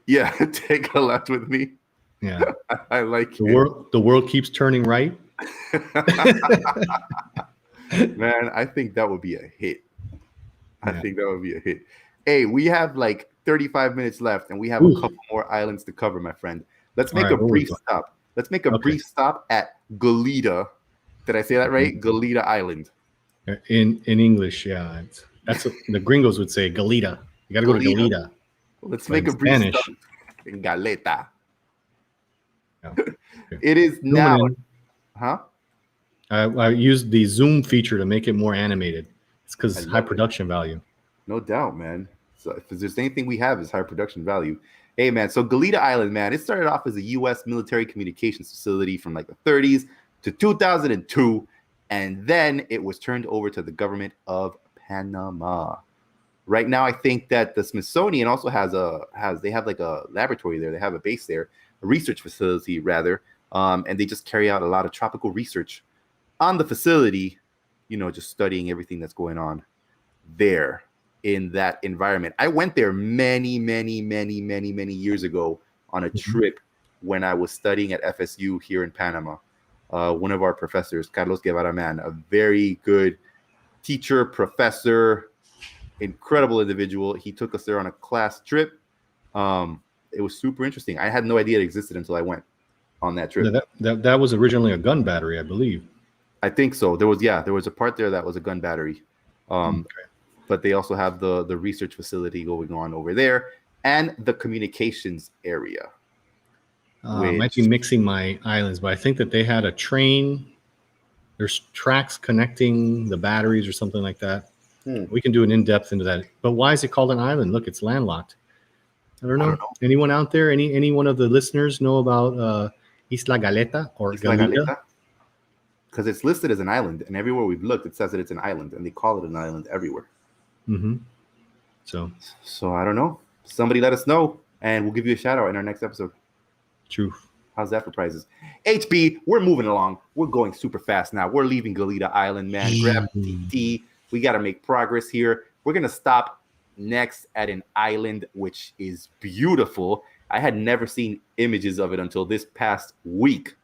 Yeah, take a left with me. Yeah, I like the world keeps turning right. Man, I think that would be a hit. I think that would be a hit. Hey, we have like 35 minutes left, and we have a couple more islands to cover, my friend. Let's make a brief stop. Let's make a brief stop at Goleta. Did I say that right? Goleta Island. In English, yeah. That's what the gringos would say, Goleta. You got to go to Goleta. Let's make a brief stop in Goleta. Yeah. It is now. Huh? I used the zoom feature to make it more animated. It's because high production value. No doubt, man. So if there's anything we have is high production value. Hey, man. So Goleta Island, man, it started off as a U.S. military communications facility from like the 30s to 2002, and then it was turned over to the government of Panama. Right now, I think that the Smithsonian also has like a laboratory there. They have a base there. research facility rather, and they just carry out a lot of tropical research on the facility, just studying everything that's going on there in that environment. I went there many, many, many, many, many years ago on a trip when I was studying at FSU here in Panama. One of our professors, Carlos Guevara Man, a very good teacher, professor, incredible individual. He took us there on a class trip. It was super interesting. I had no idea it existed until I went on that trip. That was originally a gun battery, I believe. I think so. There was a part there that was a gun battery. But they also have the research facility going on over there and the communications area. Might be mixing my islands, but I think that they had a train. There's tracks connecting the batteries or something like that. We can do an in-depth into that. But why is it called an island? Look, it's landlocked. I don't know. Anyone out there? Any one of the listeners know about Isla Galeta or Galita? Because it's listed as an island, and everywhere we've looked, it says that it's an island, and they call it an island everywhere. So I don't know. Somebody let us know, and we'll give you a shout out in our next episode. True. How's that for prizes? HB, we're moving along. We're going super fast now. We're leaving Galita Island, man. Grab TT. We got to make progress here. We're going to stop next at an island which is beautiful. I had never seen images of it until this past week.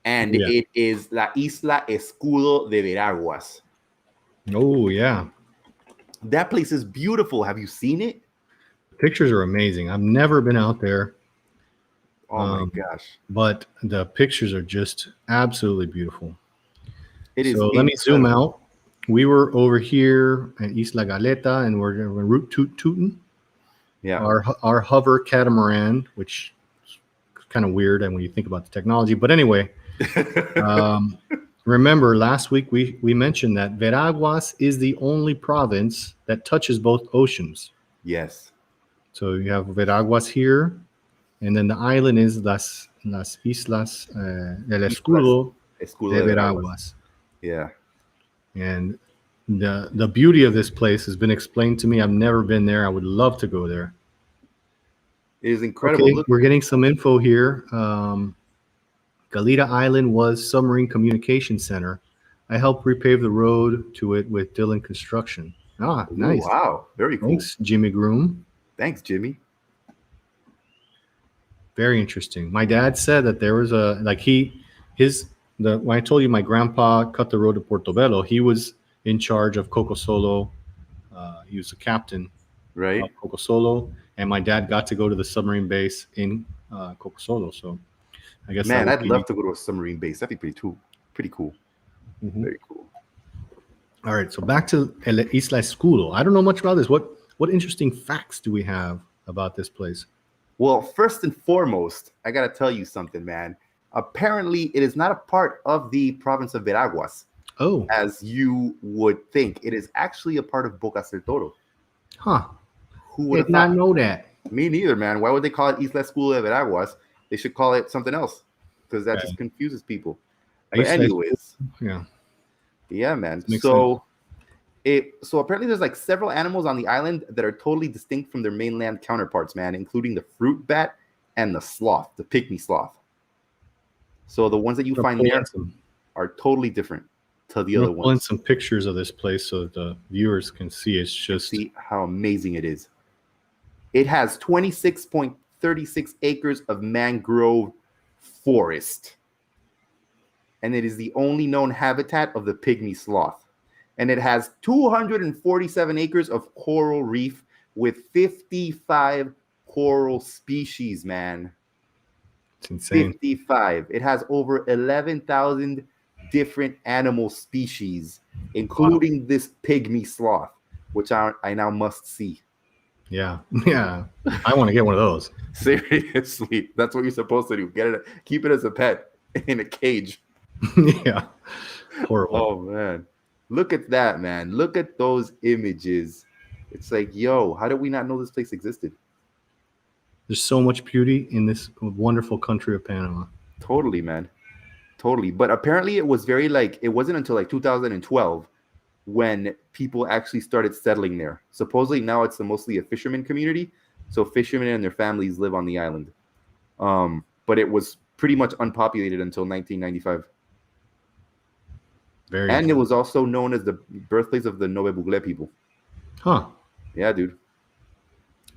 And it is La Isla Escudo de Veraguas. Oh, yeah. That place is beautiful. Have you seen it? Pictures are amazing. I've never been out there. Oh, my gosh. But the pictures are just absolutely beautiful. It is. So let me zoom out. We were over here at Isla Galeta, and we're en route to Tooten. Yeah. Our hover catamaran, which is kind of weird and when you think about the technology. But anyway, remember last week we mentioned that Veraguas is the only province that touches both oceans. Yes. So you have Veraguas here, and then the island is Las Islas del Escudo de Veraguas. Yeah. And the beauty of this place has been explained to me. I've never been there. I would love to go there. It is incredible. Okay, we're getting some info here. Galita Island was submarine communication center. I helped repave the road to it with Dillon Construction. Ah, nice. Ooh, wow. Very cool. Thanks, Jimmy Groom. Thanks, Jimmy. Very interesting. My dad said that there was when I told you my grandpa cut the road to Portobello, he was in charge of Coco Solo. He was the captain of Coco Solo, and my dad got to go to the submarine base in Coco Solo. So I guess I'd love to go to a submarine base. That'd be pretty cool. Very cool. All right, so back to Isla Escudo. I don't know much about this. What interesting facts do we have about this place? Well, first and foremost, I got to tell you something, man. Apparently, it is not a part of the province of Veraguas. Oh. As you would think. It is actually a part of Bocas del Toro. Huh. Who would did not know that? Me neither, man. Why would they call it Isla Escudo de Veraguas? They should call it something else because that just confuses people. But anyways. Yeah, man. So apparently there's like several animals on the island that are totally distinct from their mainland counterparts, man, including the fruit bat and the sloth, the pygmy sloth. So the ones that you find there are totally different to the other ones. Pulling some pictures of this place so the viewers can see. It's just see how amazing it is. It has 26.36 acres of mangrove forest. And it is the only known habitat of the pygmy sloth. And it has 247 acres of coral reef with 55 coral species, man. It's insane. 55. It has over 11,000 different animal species, including this pygmy sloth, which I now must see. Yeah. I want to get one of those. Seriously, that's what you're supposed to do. Keep it as a pet in a cage. Yeah. Horrible. Oh man. Look at that, man. Look at those images. It's like, yo, how did we not know this place existed? There's so much beauty in this wonderful country of Panama. Totally, man. Totally. But apparently it was it wasn't until 2012 when people actually started settling there. Supposedly now it's mostly a fisherman community. So fishermen and their families live on the island. But it was pretty much unpopulated until 1995. And it was also known as the birthplace of the Nove Bugle people. Huh. Yeah, dude.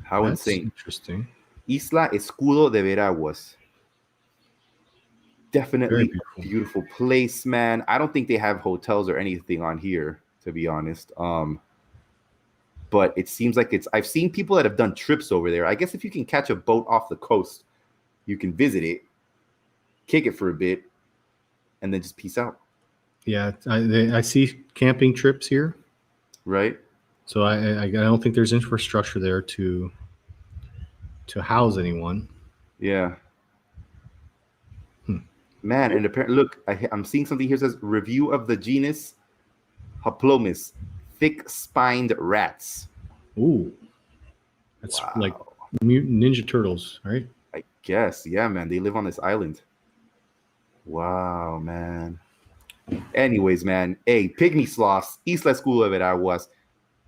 How That's insane. Interesting. Isla Escudo de Veraguas. Definitely a beautiful place, man. I don't think they have hotels or anything on here, to be honest. But it seems like I've seen people that have done trips over there. I guess if you can catch a boat off the coast, you can visit it, kick it for a bit, and then just peace out. Yeah, I see camping trips here. Right. So I don't think there's infrastructure there to house anyone. Yeah. Man, and apparently, look, I'm seeing something here that says review of the genus Hoplomus, thick-spined rats. Ooh. That's like mutant Ninja Turtles, right? I guess. Yeah, man. They live on this island. Wow, man. Anyways, man. Hey, Pygmy Sloths, Isla Escudo de Veraguas.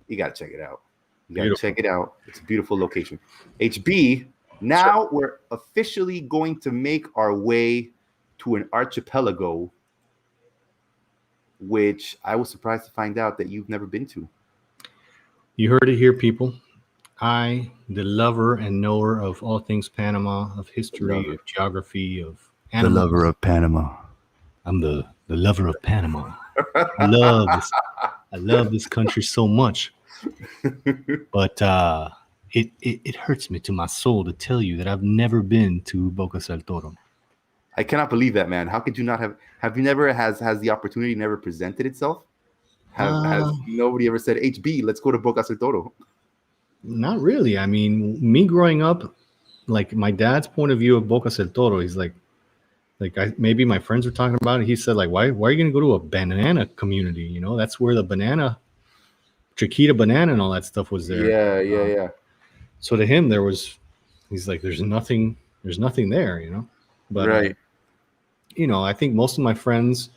You got to check it out. You got to check it out. It's a beautiful location. HB, now we're officially going to make our way to an archipelago, which I was surprised to find out that you've never been to. You heard it here, people. I, the lover and knower of all things Panama, of history, of geography, of animals. The lover of Panama. I'm the lover of Panama. I love this country so much. But it hurts me to my soul to tell you that I've never been to Bocas del Toro. I cannot believe that, man. How could you not have you never has the opportunity never presented itself? Has nobody ever said, HB, let's go to Bocas del Toro? Not really. I mean, me growing up, like my dad's point of view of Bocas del Toro, he's like maybe my friends were talking about it. He said, like, why are you going to go to a banana community? You know, that's where the banana, Chiquita banana and all that stuff was there. Yeah. So to him, he's like, there's nothing there, you know? But, right. You know, I think most of my friends,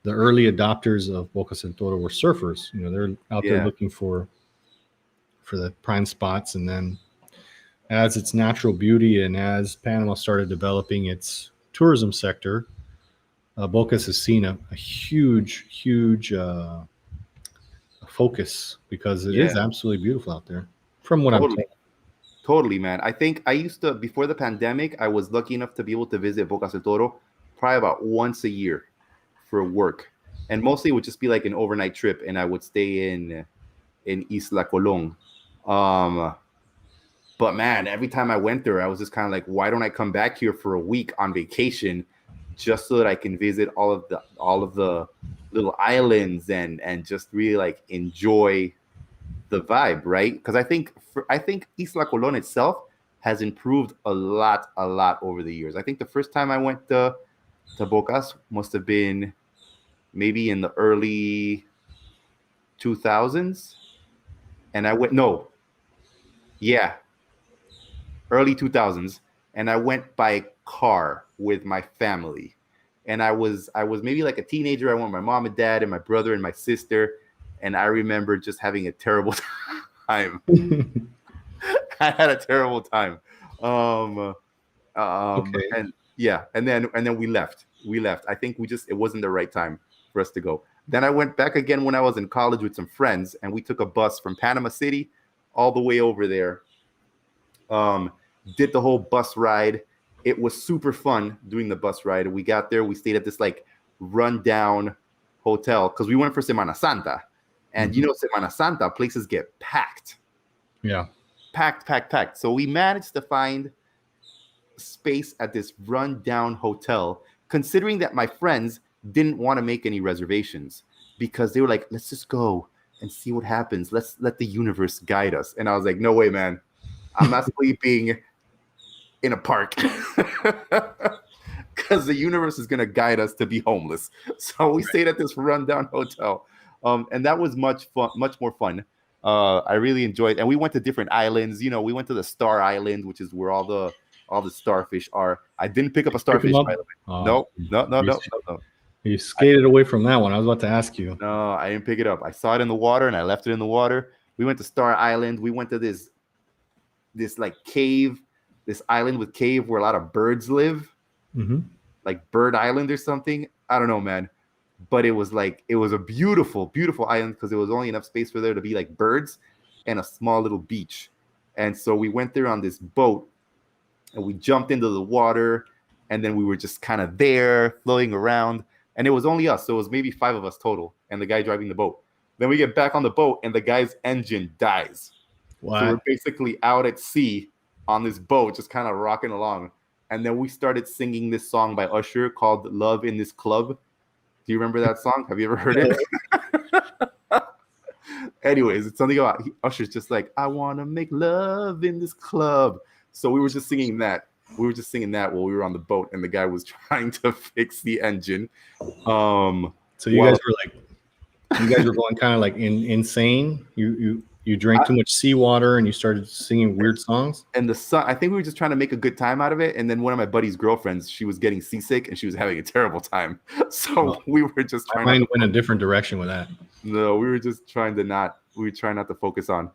the early adopters of Bocas del Toro were surfers. You know, they're out there looking for the prime spots. And then as its natural beauty and as Panama started developing its tourism sector, Bocas has seen a huge focus because it is absolutely beautiful out there from what I'm told. Totally, man. I think I used to, before the pandemic, I was lucky enough to be able to visit Bocas del Toro probably about once a year for work. And mostly it would just be like an overnight trip, and I would stay in Isla Colón. But man, every time I went there, I was just kind of like, why don't I come back here for a week on vacation just so that I can visit all of the little islands and just really like enjoy the vibe, right? Because I think Isla Colón itself has improved a lot over the years. I think the first time I went to Bocas must have been maybe in the early 2000s, and I went early 2000s, and I went by car with my family, and I was maybe like a teenager. I went with my mom and dad and my brother and my sister, and I remember just having a terrible time. I had a terrible time. Okay. And then we left. I think it wasn't the right time for us to go. Then I went back again when I was in college with some friends, and we took a bus from Panama City all the way over there. Did the whole bus ride. It was super fun doing the bus ride. We got there. We stayed at this like rundown hotel because we went for Semana Santa. And you know, Semana Santa, places get packed. Yeah. Packed. So we managed to find space at this rundown hotel, considering that my friends didn't want to make any reservations because they were like, let's just go and see what happens. Let's let the universe guide us. And I was like, no way, man. I'm not sleeping in a park because the universe is going to guide us to be homeless. So we stayed at this rundown hotel. And that was much more fun. I really enjoyed, and we went to different islands. You know, we went to the Star Island, which is where all the starfish are. I didn't pick up a starfish, by the way. No. You skated away from that one. I was about to ask you. No, I didn't pick it up. I saw it in the water, and I left it in the water. We went to Star Island. We went to this like cave this island with cave where a lot of birds live, like Bird Island or something. I don't know, man. But it was a beautiful, beautiful island because there was only enough space for there to be like birds and a small little beach. And so we went there on this boat and we jumped into the water, and then we were just kind of there floating around. And it was only us. So it was maybe 5 of us total and the guy driving the boat. Then we get back on the boat and the guy's engine dies. What? So we're basically out at sea on this boat, just kind of rocking along. And then we started singing this song by Usher called Love in This Club. Do you remember that song? Have you ever heard it? Anyways, it's something about Usher's just like, I want to make love in this club. So we were just singing that. We were just singing that while we were on the boat, and the guy was trying to fix the engine. So you guys were going kind of like insane. You drank too much seawater and you started singing weird songs. And I think we were just trying to make a good time out of it. And then one of my buddy's girlfriends, she was getting seasick and she was having a terrible time. So we were just trying. My mind went a different direction with that. No, we were just trying not to focus on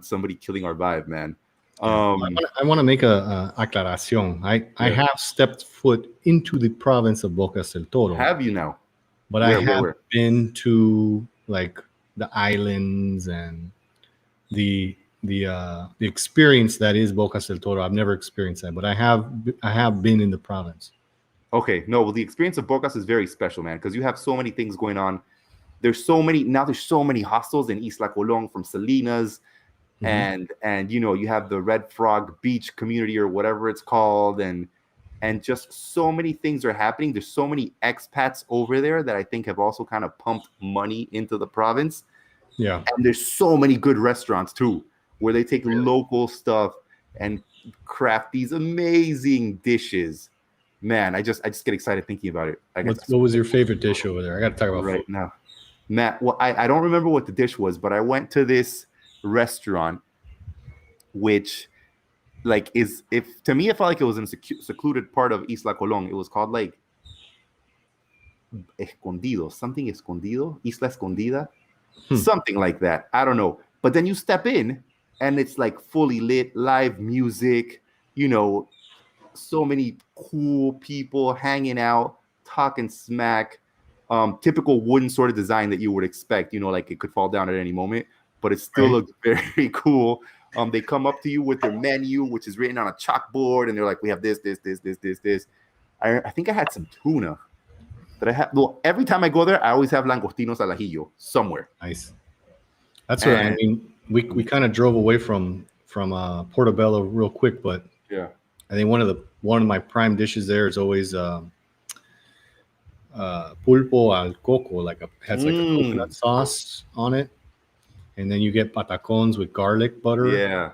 somebody killing our vibe, man. I want to make a aclaración. I have stepped foot into the province of Bocas del Toro. Have you now? But I have been to like the islands and the experience that is Bocas del Toro. I've never experienced that, but I have been in the province. Okay, no, well, the experience of Bocas is very special, man, because you have so many things going on. There's so many hostels in Isla Colón from Salinas, and you have the Red Frog Beach community or whatever it's called, and just so many things are happening. There's so many expats over there that I think have also kind of pumped money into the province. Yeah. And there's so many good restaurants too, where they take local stuff and craft these amazing dishes. Man, I just get excited thinking about it. What was your favorite dish over there? I got to talk about right food. now. Matt, well, I don't remember what the dish was, but I went to this restaurant, which to me, it felt like it was in a secluded part of Isla Colón. It was called like something Escondido, Isla Escondida, something like that. I don't know. But then you step in and it's like fully lit, live music, so many cool people hanging out, talking smack, typical wooden sort of design that you would expect, like it could fall down at any moment, but it still looks very cool. They come up to you with their menu, which is written on a chalkboard, and they're like, we have this. I think I had some tuna that I had. Well, every time I go there, I always have langostinos al ajillo somewhere. Nice. That's what I mean. We kind of drove away from Portobello real quick, but yeah, I think one of my prime dishes there is always pulpo al coco, has like a coconut sauce on it, and then you get patacons with garlic butter. Yeah,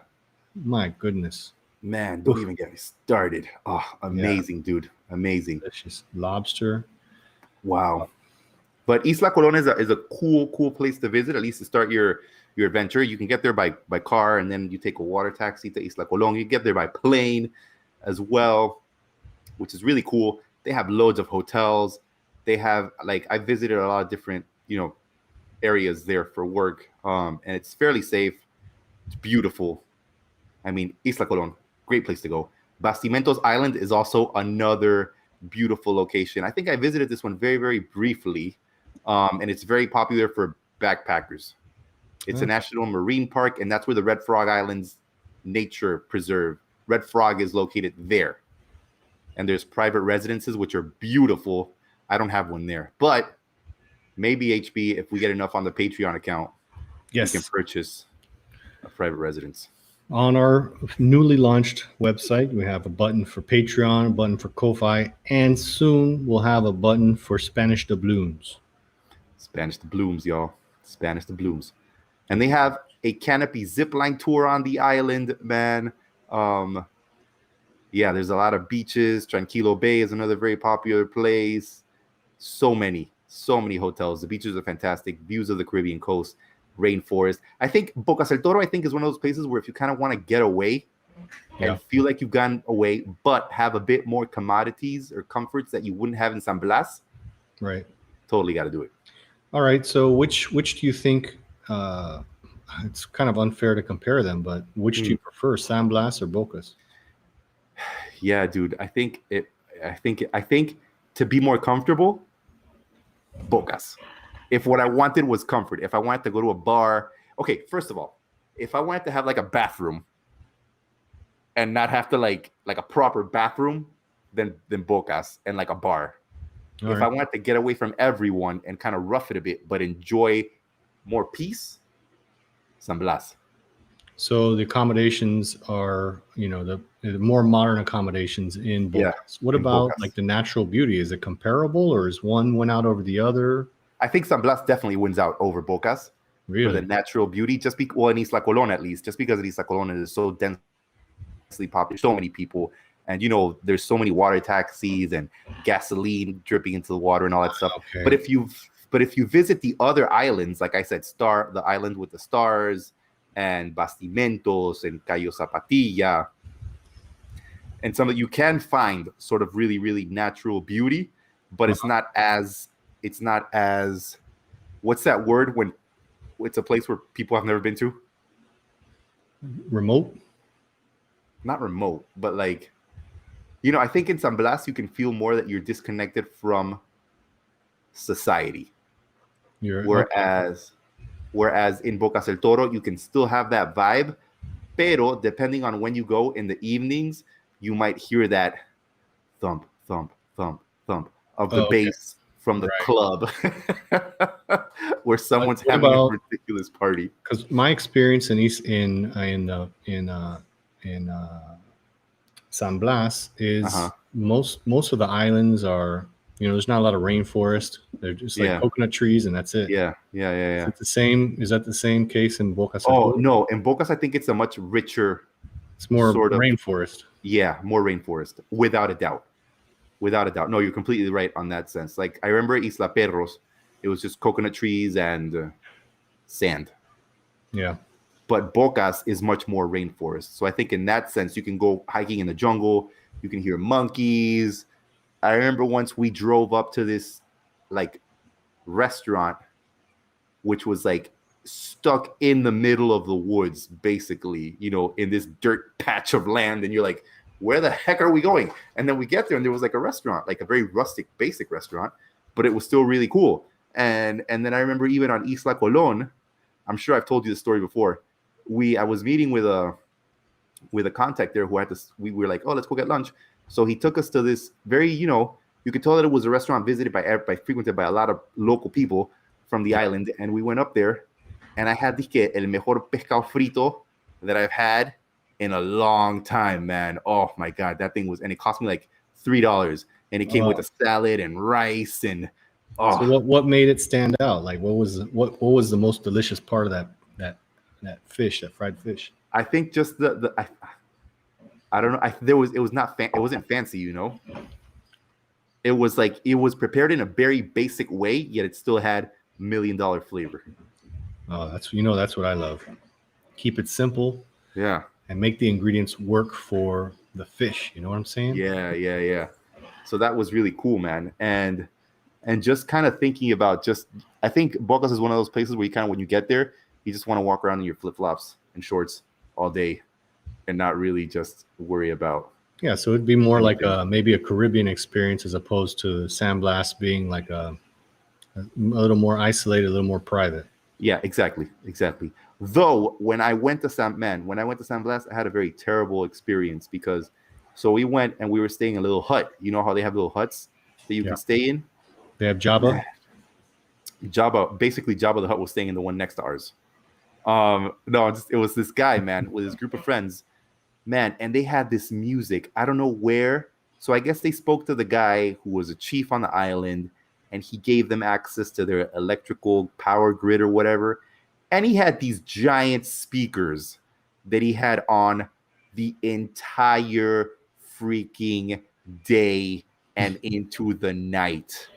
my goodness, man, don't even get me started. Oh, amazing, dude, amazing. Delicious lobster. Wow. But Isla Colón is a cool place to visit, at least to start your adventure. You can get there by car, and then you take a water taxi to Isla Colón. You get there by plane as well, which is really cool. They have loads of hotels. They have, I visited a lot of different, areas there for work, and it's fairly safe. It's beautiful. I mean, Isla Colón, great place to go. Bastimentos Island is also another beautiful location. I think I visited this one very, very briefly, and it's very popular for backpackers. It's a national marine park, and that's where the Red Frog Islands Nature Preserve. Red Frog is located there. And there's private residences, which are beautiful. I don't have one there, but maybe HB, if we get enough on the Patreon account, we can purchase a private residence. On our newly launched website, we have a button for Patreon, a button for Ko-Fi, and soon we'll have a button for Spanish doubloons. Spanish doubloons, y'all. Spanish doubloons. And they have a canopy zipline tour on the island, man. Yeah, there's a lot of beaches. Tranquilo Bay is another very popular place. So many hotels. The beaches are fantastic. Views of the Caribbean coast, rainforest. I think Bocas del Toro, is one of those places where if you kind of want to get away and feel like you've gotten away, but have a bit more commodities or comforts that you wouldn't have in San Blas, right? Totally got to do it. All right. So which do you think? It's kind of unfair to compare them, but which do you prefer, San Blas or Bocas? Yeah, dude. I think to be more comfortable, Bocas. If what I wanted was comfort, if I wanted to go to a bar, okay, first of all, if I wanted to have like a bathroom and not have to like a proper bathroom, then Bocas and like a bar. All If right. I wanted to get away from everyone and kind of rough it a bit, but enjoy more peace, San Blas. So the accommodations are, the more modern accommodations in Yeah, Bocas. What in about Bocas. like the natural beauty? Is it comparable, or is one went out over the other? I think San Blas definitely wins out over Bocas for the Really? natural beauty. Well, in Isla Colon at least, just because Isla Colon is so densely populated, so many people, and there's so many water taxis and gasoline dripping into the water and all that stuff. Okay. But if you visit the other islands, like I said, the island with the stars, and Bastimentos and Cayo Zapatilla, and some that you can find sort of really, really natural beauty, but it's not as what's that word when it's a place where people have never been to? Remote? Not remote, but like, I think in San Blas you can feel more that you're disconnected from society. Whereas in Bocas del Toro you can still have that vibe, pero depending on when you go in the evenings, you might hear that thump, thump, thump, thump of the Okay. bass from the Right. club, where someone's What having about- a ridiculous party. Because my experience in San Blas is Uh-huh. most of the islands are, there's not a lot of rainforest. They're just like Yeah. coconut trees, and that's it. Yeah. Is it the same? Is that the same case in Boca? Oh no, in Bocas I think it's a much richer, It's more sort of. rainforest. Yeah, more rainforest, without a doubt. Without a doubt. No, you're completely right on that sense. Like, I remember Isla Perros, it was just coconut trees and sand. Yeah. But Bocas is much more rainforest. So I think in that sense, you can go hiking in the jungle. You can hear monkeys. I remember once we drove up to this like restaurant, which was like stuck in the middle of the woods, basically, in this dirt patch of land. And you're like, where the heck are we going? And then we get there and there was like a restaurant, like a very rustic, basic restaurant, but it was still really cool. And then I remember even on Isla Colon, I'm sure I've told you the story before. I was meeting with a contact there who had this. We were like, oh, let's go get lunch. So he took us to this very, you could tell that it was a restaurant visited frequented by a lot of local people from the island. And we went up there, and I had el mejor pescado frito that I've had in a long time, man. Oh my God, that thing and it cost me like $3, and it came with a salad and rice and. Oh. So what made it stand out? Like, what was the most delicious part of that fish, that fried fish? I think just I don't know. It wasn't fancy, It was like, it was prepared in a very basic way, yet it still had $1 million flavor. Oh, that's what I love. Keep it simple. Yeah. And make the ingredients work for the fish. You know what I'm saying? Yeah. So that was really cool, man. And just kind of thinking about I think Bocas is one of those places where when you get there, you just want to walk around in your flip-flops and shorts all day and not really just worry about. Yeah, so it'd be more like maybe a Caribbean experience as opposed to San Blas being like a little more isolated, a little more private. Yeah, exactly. Though when I went to San Blas, I had a very terrible experience because we went and we were staying in a little hut. You know how they have little huts that you can stay in? They have Jabba? Basically Jabba the Hutt was staying in the one next to ours. No, it was this guy, man, with his group of friends, man, and they had this music. I don't know where. So I guess they spoke to the guy who was a chief on the island, and he gave them access to their electrical power grid or whatever. And he had these giant speakers that he had on the entire freaking day and into the night.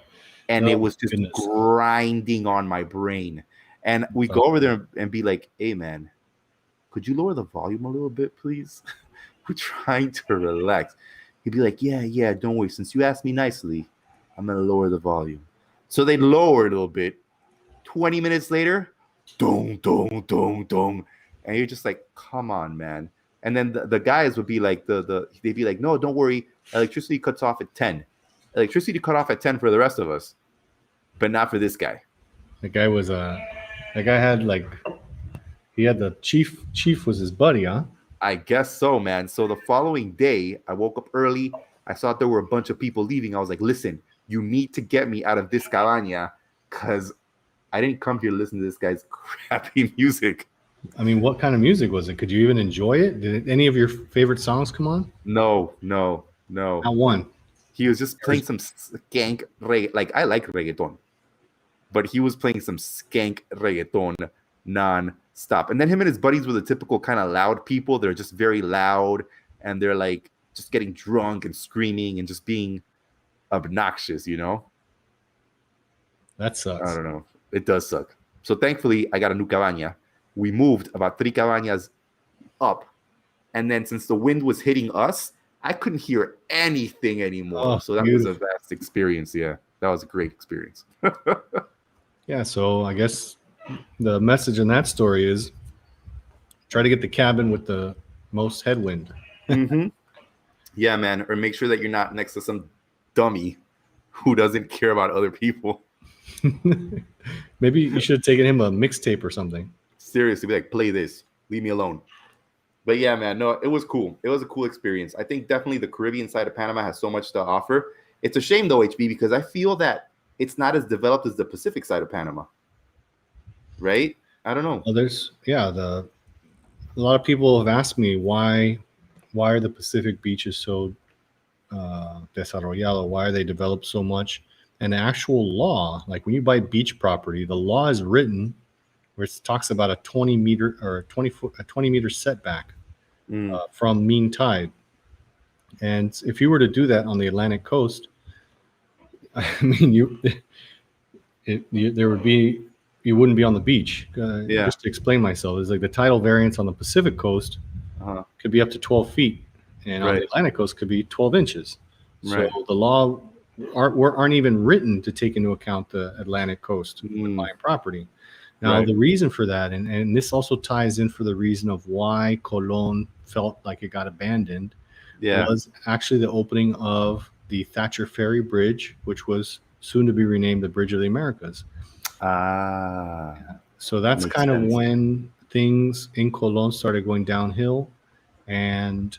And it was just grinding on my brain. And we go over there and be like, hey, man, could you lower the volume a little bit, please? We're trying to relax. He'd be like, yeah, don't worry. Since you asked me nicely, I'm going to lower the volume. So they lower it a little bit. 20 minutes later, dong, dong, dong, dong. And you're just like, come on, man. And then the guys would be like, they'd be like, no, don't worry. Electricity cuts off at 10. Electricity cut off at 10 for the rest of us, but not for this guy. The guy was that guy had like, he had the chief. Chief was his buddy, huh? I guess so, man. So the following day, I woke up early. I saw there were a bunch of people leaving. I was like, listen, you need to get me out of this cabaña because I didn't come here to listen to this guy's crappy music. I mean, what kind of music was it? Could you even enjoy it? Did any of your favorite songs come on? No. Not one. He was just playing some skank reggaeton. Like, I like reggaeton, but he was playing some skank reggaeton non-stop. And then him and his buddies were the typical kind of loud people. They're just very loud, and they're like just getting drunk and screaming and just being obnoxious, you know? That sucks. I don't know. It does suck. So thankfully, I got a new cabaña. We moved about 3 cabañas up. And then since the wind was hitting us, I couldn't hear anything anymore. Oh, so that beautiful. was a vast experience. Yeah, that was a great experience. Yeah, so I guess the message in that story is try to get the cabin with the most headwind. Mm-hmm. Yeah, man. Or make sure that you're not next to some dummy who doesn't care about other people. Maybe you should have taken him a mixtape or something. Seriously, be like, play this. Leave me alone. But yeah, man, no, it was cool. It was a cool experience. I think definitely the Caribbean side of Panama has so much to offer. It's a shame though, HB, because I feel that it's not as developed as the Pacific side of Panama. Right? I don't know. Well, a lot of people have asked me why are the Pacific beaches so desarrollado? Why are they developed so much? And the actual law, like when you buy beach property, the law is written where it talks about a 20 meter setback from mean tide. And if you were to do that on the Atlantic coast, I mean, you wouldn't be on the beach. Just to explain myself, it's like the tidal variance on the Pacific coast could be up to 12 feet, and on the Atlantic coast could be 12 inches. So the law aren't even written to take into account the Atlantic coast when buying property. Now, the reason for that, and this also ties in for the reason of why Colón felt like it got abandoned, was actually the opening of the Thatcher Ferry Bridge, which was soon to be renamed the Bridge of the Americas. So that's kind of when things in Colón started going downhill, and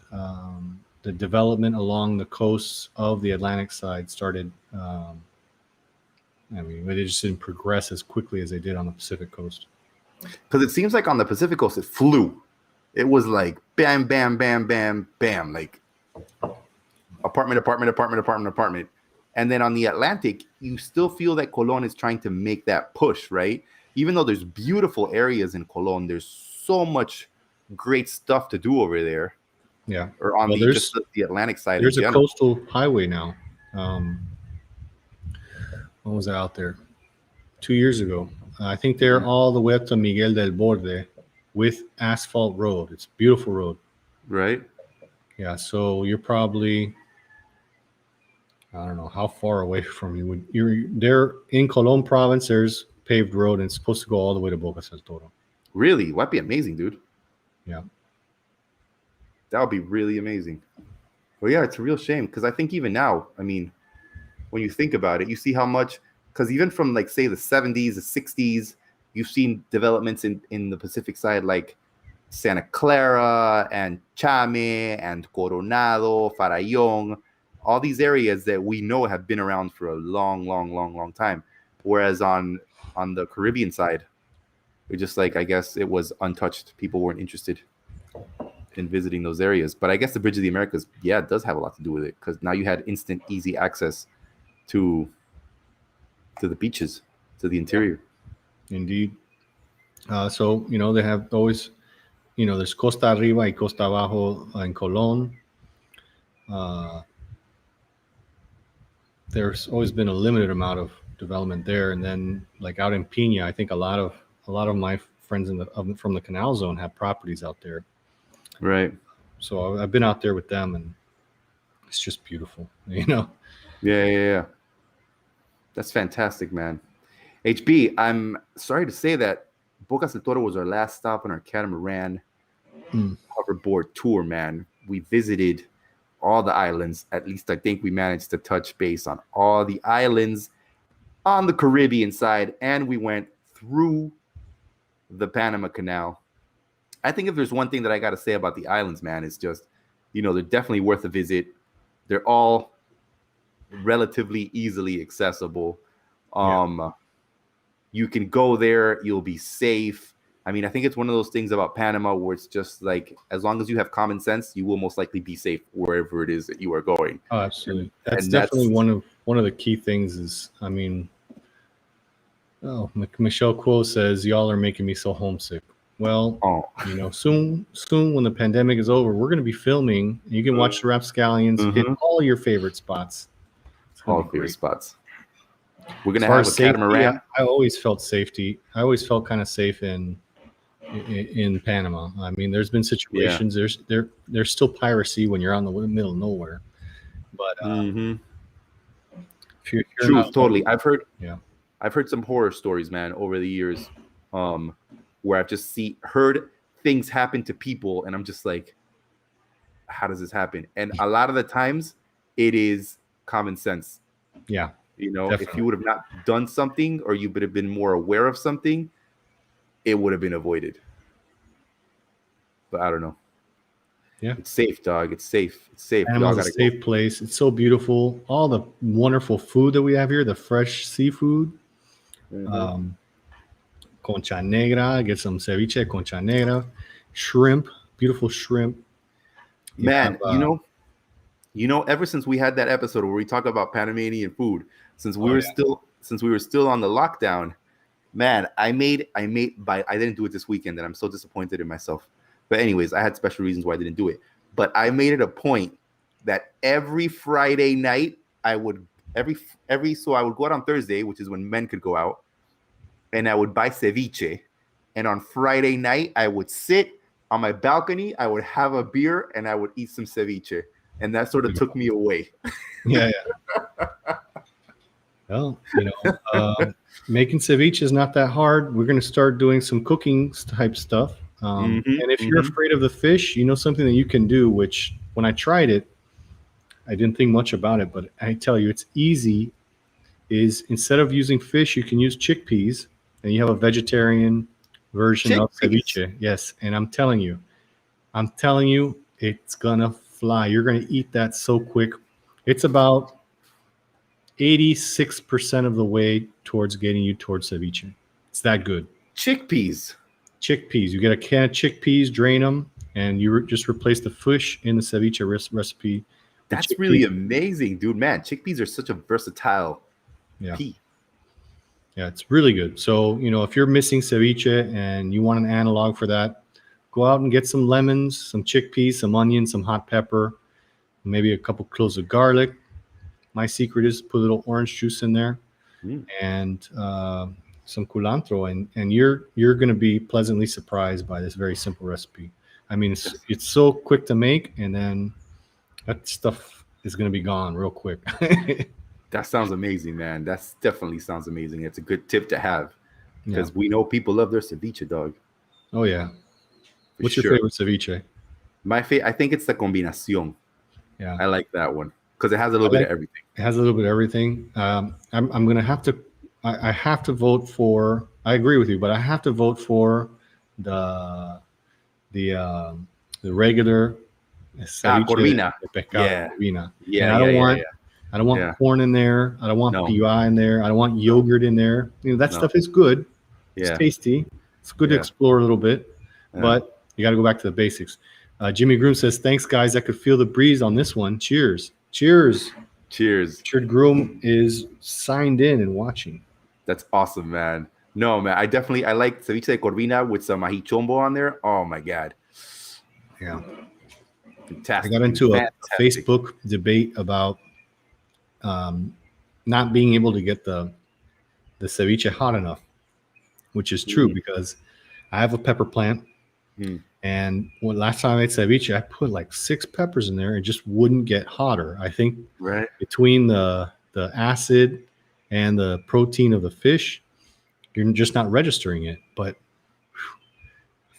the development along the coasts of the Atlantic side started. I mean, they just didn't progress as quickly as they did on the Pacific coast. Because it seems like on the Pacific coast, it flew. It was like bam, bam, bam, bam, bam, like apartment. And then on the Atlantic, you still feel that Colón is trying to make that push, right? Even though there's beautiful areas in Colón, there's so much great stuff to do over there. Yeah. Or on just the Atlantic side. There's a coastal highway now. When was it out there? 2 years ago. I think they're all the way up to Miguel del Borde with asphalt road. It's a beautiful road. Right. Yeah. So you're probably, I don't know how far away from you. You're there in Colón province. There's paved road, and it's supposed to go all the way to Bocas del Toro. Really? That'd be amazing, dude. Yeah. That would be really amazing. Well, yeah, it's a real shame because I think even now, I mean, when you think about it, you see how much, because even from like say the 70s, the 60s, you've seen developments in the Pacific side like Santa Clara and Chame and Coronado, Farallón, all these areas that we know have been around for a long time. Whereas on the Caribbean side, it just like, I guess it was untouched. People weren't interested in visiting those areas. But I guess the Bridge of the Americas, it does have a lot to do with it because now you had instant, easy access to the beaches, to the interior. Indeed. So, they have always, there's Costa Arriba y Costa Abajo in Colón. There's always been a limited amount of development there. And then like out in Pina, I think a lot of my friends from the Canal Zone have properties out there. Right. So I've been out there with them, and it's just beautiful, Yeah. That's fantastic, man. HB, I'm sorry to say that Bocas del Toro was our last stop on our Catamaran overboard tour, man. We visited all the islands. At least I think we managed to touch base on all the islands on the Caribbean side, and we went through the Panama Canal. I think if there's one thing that I got to say about the islands, man, it's just, they're definitely worth a visit. They're all relatively easily accessible. You can go there. You'll be safe. I mean, I think it's one of those things about Panama where it's just like, as long as you have common sense, you will most likely be safe wherever it is that you are going. Oh, absolutely. That's definitely one of the key things is, I mean, Michelle Kuo says, y'all are making me so homesick. Well, soon when the pandemic is over, we're going to be filming. You can watch the RapScallions, hit all your favorite spots. All favorite spots. We're going to have a catamaran. I always felt safety. I always felt kind of safe in Panama. I mean, there's been situations. There's still piracy when you're out in the middle of nowhere. But if you're true, totally. I've heard some horror stories, man, over the years, where I've just heard things happen to people, and I'm just like, how does this happen? And a lot of the times, it is common sense. Yeah. Definitely. If you would have not done something, or you would have been more aware of something, it would have been avoided. But I don't know. Yeah. It's safe, dog. It's safe. It's safe. Panama's a safe place. It's so beautiful. All the wonderful food that we have here, the fresh seafood. Concha negra, get some ceviche, concha negra, shrimp, beautiful shrimp. Man, ever since we had that episode where we talk about Panamanian food, since we were still on the lockdown, man, I didn't do it this weekend, and I'm so disappointed in myself. But anyways, I had special reasons why I didn't do it. But I made it a point that every Friday night I would so I would go out on Thursday, which is when men could go out, and I would buy ceviche. And on Friday night, I would sit on my balcony, I would have a beer, and I would eat some ceviche. And that sort of took me away. Yeah. Well, making ceviche is not that hard. We're going to start doing some cooking type stuff. And if you're afraid of the fish, something that you can do, which when I tried it, I didn't think much about it, but I tell you, it's easy, is instead of using fish, you can use chickpeas, and you have a vegetarian version of ceviche. Yes, and I'm telling you, it's going to fly. You're going to eat that so quick. It's about 86% of the way towards getting you towards ceviche. It's that good. Chickpeas. You get a can of chickpeas, drain them, and you just replace the fish in the ceviche recipe. That's really amazing, dude. Man, chickpeas are such a versatile pea. Yeah, it's really good. So, if you're missing ceviche and you want an analog for that, go out and get some lemons, some chickpeas, some onions, some hot pepper, maybe a couple cloves of garlic. My secret is put a little orange juice in there and some culantro, and you're going to be pleasantly surprised by this very simple recipe. I mean, it's so quick to make, and then that stuff is going to be gone real quick. That sounds amazing, man. That definitely sounds amazing. It's a good tip to have because we know people love their ceviche, dog. Oh, yeah. What's your favorite ceviche? My favorite, I think it's the combinación. Yeah. I like that one because it has a little bit of everything. It has a little bit of everything. I'm going to have to, I have to vote for, I agree with you, but I have to vote for the regular ceviche. Corvina. Corvina. Yeah. And I don't want corn in there. I don't want PI in there. I don't want yogurt in there. That stuff is good. It's tasty. It's good to explore a little bit, but you got to go back to the basics. Jimmy Groom says, "Thanks, guys. I could feel the breeze on this one. Cheers. Richard Groom is signed in and watching. That's awesome, man. No, man. I like ceviche de corvina with some ají chombo on there. Oh my god. Yeah. Fantastic. I got into a Facebook debate about not being able to get the ceviche hot enough, which is true because I have a pepper plant. And last time I made ceviche, I put like 6 peppers in there. It just wouldn't get hotter. I think between the acid and the protein of the fish, you're just not registering it. But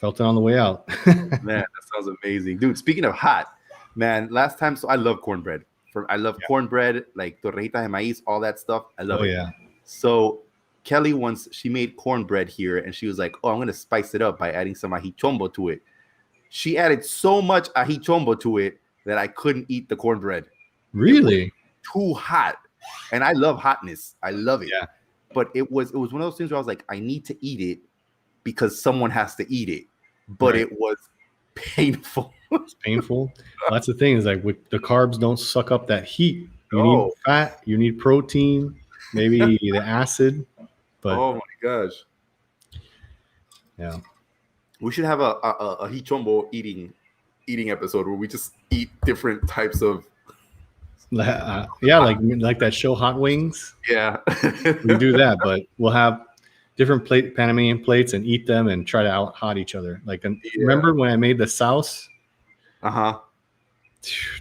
Felt it on the way out. Man, that sounds amazing, dude. Speaking of hot, man, last time, so I love cornbread. I love cornbread, like torrejita de maíz, all that stuff. I love it. Yeah. So Kelly once she made cornbread here, and she was like, "Oh, I'm gonna spice it up by adding some ají chombo to it." She added so much ají chombo to it that I couldn't eat the cornbread. Really? Too hot, and I love hotness. I love it. Yeah. But it was one of those things where I was like, I need to eat it because someone has to eat it. But it was painful. It's painful. Well, that's the thing, is like with the carbs don't suck up that heat. You need fat, you need protein, maybe the acid. But oh my gosh. Yeah. We should have a hichombo eating episode where we just eat different types of like that show Hot Wings. Yeah. We do that, but we'll have different Panamanian plates and eat them and try to out hot each other. Like, remember when I made the sauce? That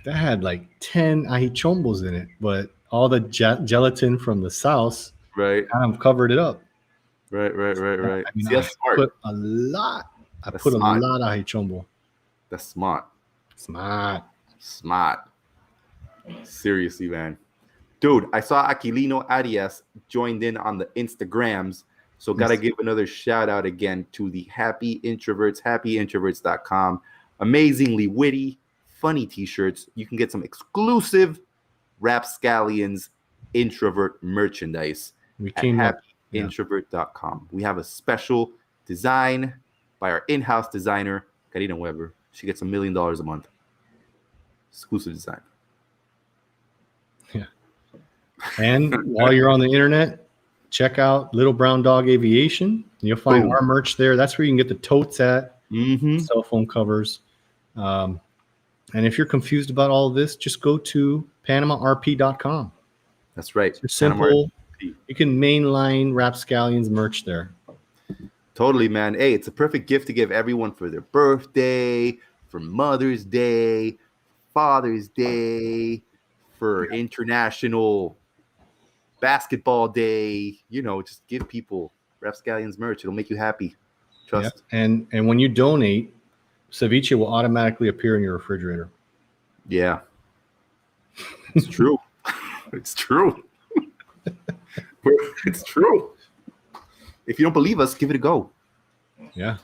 had like 10 ajichombos in it, but all the gelatin from the sauce kind of covered it up. Right. I mean, See, that's smart. Put a lot. I put smart. a lot of ajichombo. That's smart. Smart. Seriously, man. Dude, I saw Aquilino Arias joined in on the Instagrams. So got to give another shout out again to the Happy Introverts, happyintroverts.com. Amazingly witty, funny t-shirts. You can get some exclusive RapScallions introvert merchandise at happyintrovert.com. We have a special design by our in-house designer, Carina Weber. She gets $1 million a month. Exclusive design. Yeah. And while you're on the internet, check out Little Brown Dog Aviation. You'll find our merch there. That's where you can get the totes at, cell phone covers. And if you're confused about all of this, just go to PanamaRP.com. That's right. It's simple. You can mainline RapScallions merch there. Totally, man. Hey, it's a perfect gift to give everyone for their birthday, for Mother's Day, Father's Day, for International Basketball Day. You know, just give people RapScallions merch. It'll make you happy. Trust. Yep. And when you donate, ceviche will automatically appear in your refrigerator. Yeah. It's true. It's true. It's true. If you don't believe us, give it a go. Yeah.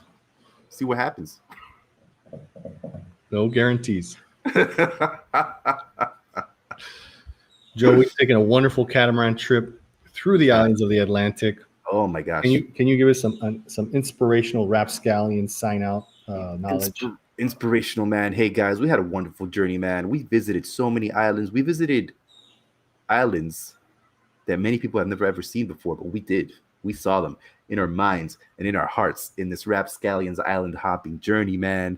See what happens. No guarantees. Joe, we've taken a wonderful catamaran trip through the islands of the Atlantic. Oh my gosh! Can you give us some inspirational RapScallions sign out knowledge? Inspirational, man. Hey guys, we had a wonderful journey, man. We visited so many islands. We visited islands that many people have never ever seen before, but we did. We saw them in our minds and in our hearts in this RapScallions island hopping journey, man.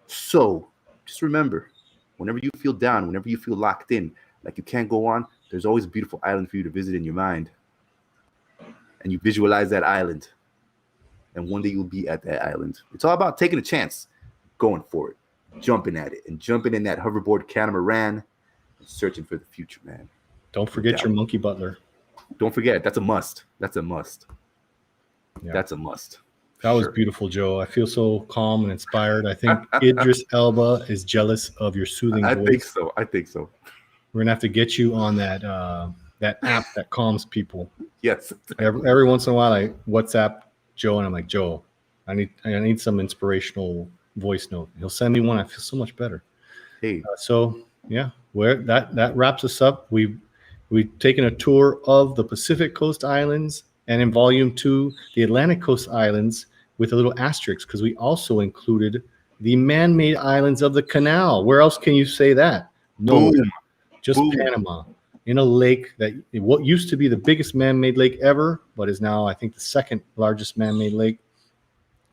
So just remember, whenever you feel down, whenever you feel locked in, like you can't go on, there's always a beautiful island for you to visit in your mind. And you visualize that island. And one day you'll be at that island. It's all about taking a chance, going for it, jumping at it, and jumping in that hoverboard catamaran and searching for the future, man. Don't forget your monkey butler. Don't forget. That's a must. That's a must. Yeah. That's a must. That was beautiful, Joe. I feel so calm and inspired. I think Idris Elba is jealous of your soothing voice. I think so. We're gonna have to get you on that that app that calms people. Yes. Every once in a while, I WhatsApp Joe and I'm like, Joe, I need some inspirational voice note. He'll send me one. I feel so much better. Hey. So yeah, where that wraps us up. We've taken a tour of the Pacific Coast Islands, and in Volume 2, the Atlantic Coast Islands, with a little asterisk because we also included the man-made islands of the canal. Where else can you say that? No, just Panama, in a lake that what used to be the biggest man-made lake ever, but is now, I think, the second largest man-made lake.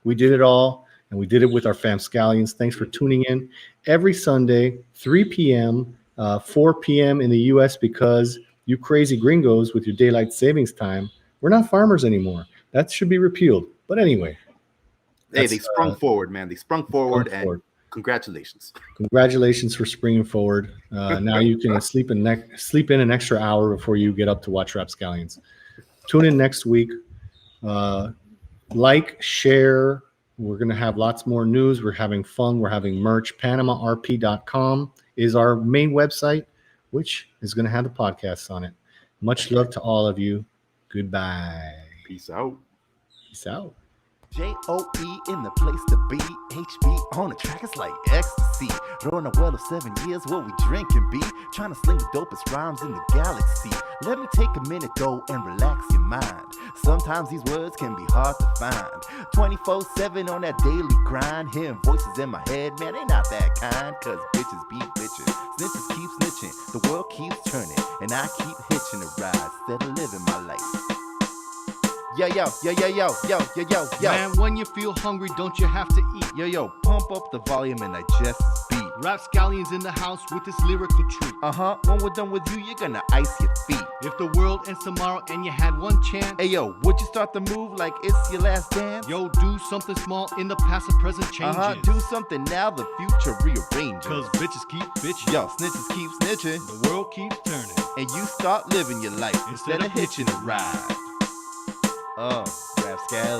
We did it all, and we did it with our FamScallions. Thanks for tuning in every Sunday, 3 p.m., 4 p.m. in the U.S. because you crazy gringos with your daylight savings time, we're not farmers anymore. That should be repealed. But anyway. Hey, they sprung forward, man. They sprung forward, and congratulations. Congratulations for springing forward. Now you can sleep in an extra hour before you get up to watch RapScallions. Tune in next week. Like, share, We're going to have lots more news. We're having fun. We're having merch. PanamaRP.com is our main website, which is going to have the podcasts on it. Much love to all of you. Goodbye. Peace out. Peace out. J-O-E in the place to be. HB on the track, it's like ecstasy. Rolling a well of 7 years, what we drinking be. Trying to sling the dopest rhymes in the galaxy. Let me take a minute, go and relax your mind. Sometimes these words can be hard to find. 24/7 on that daily grind. Hearing voices in my head, man, they not that kind. Cause bitches be bitches, snitches keep snitching. The world keeps turning, and I keep hitching a ride. Instead of living my life. Yo, yo, yo, yo, yo, yo, yo, yo, yo. Man, when you feel hungry, don't you have to eat? Yo, yo, pump up the volume and digest this beat. RapScallions in the house with this lyrical treat. When we're done with you, you're gonna ice your feet. If the world ends tomorrow and you had one chance, Hey, yo, would you start the move like it's your last dance? yo, do something small in the past and present changes. Do something now, the future rearranges. Cause bitches keep bitching. Yo, snitches keep snitching. The world keeps turning. And you start living your life instead of hitching a ride. RapScallions.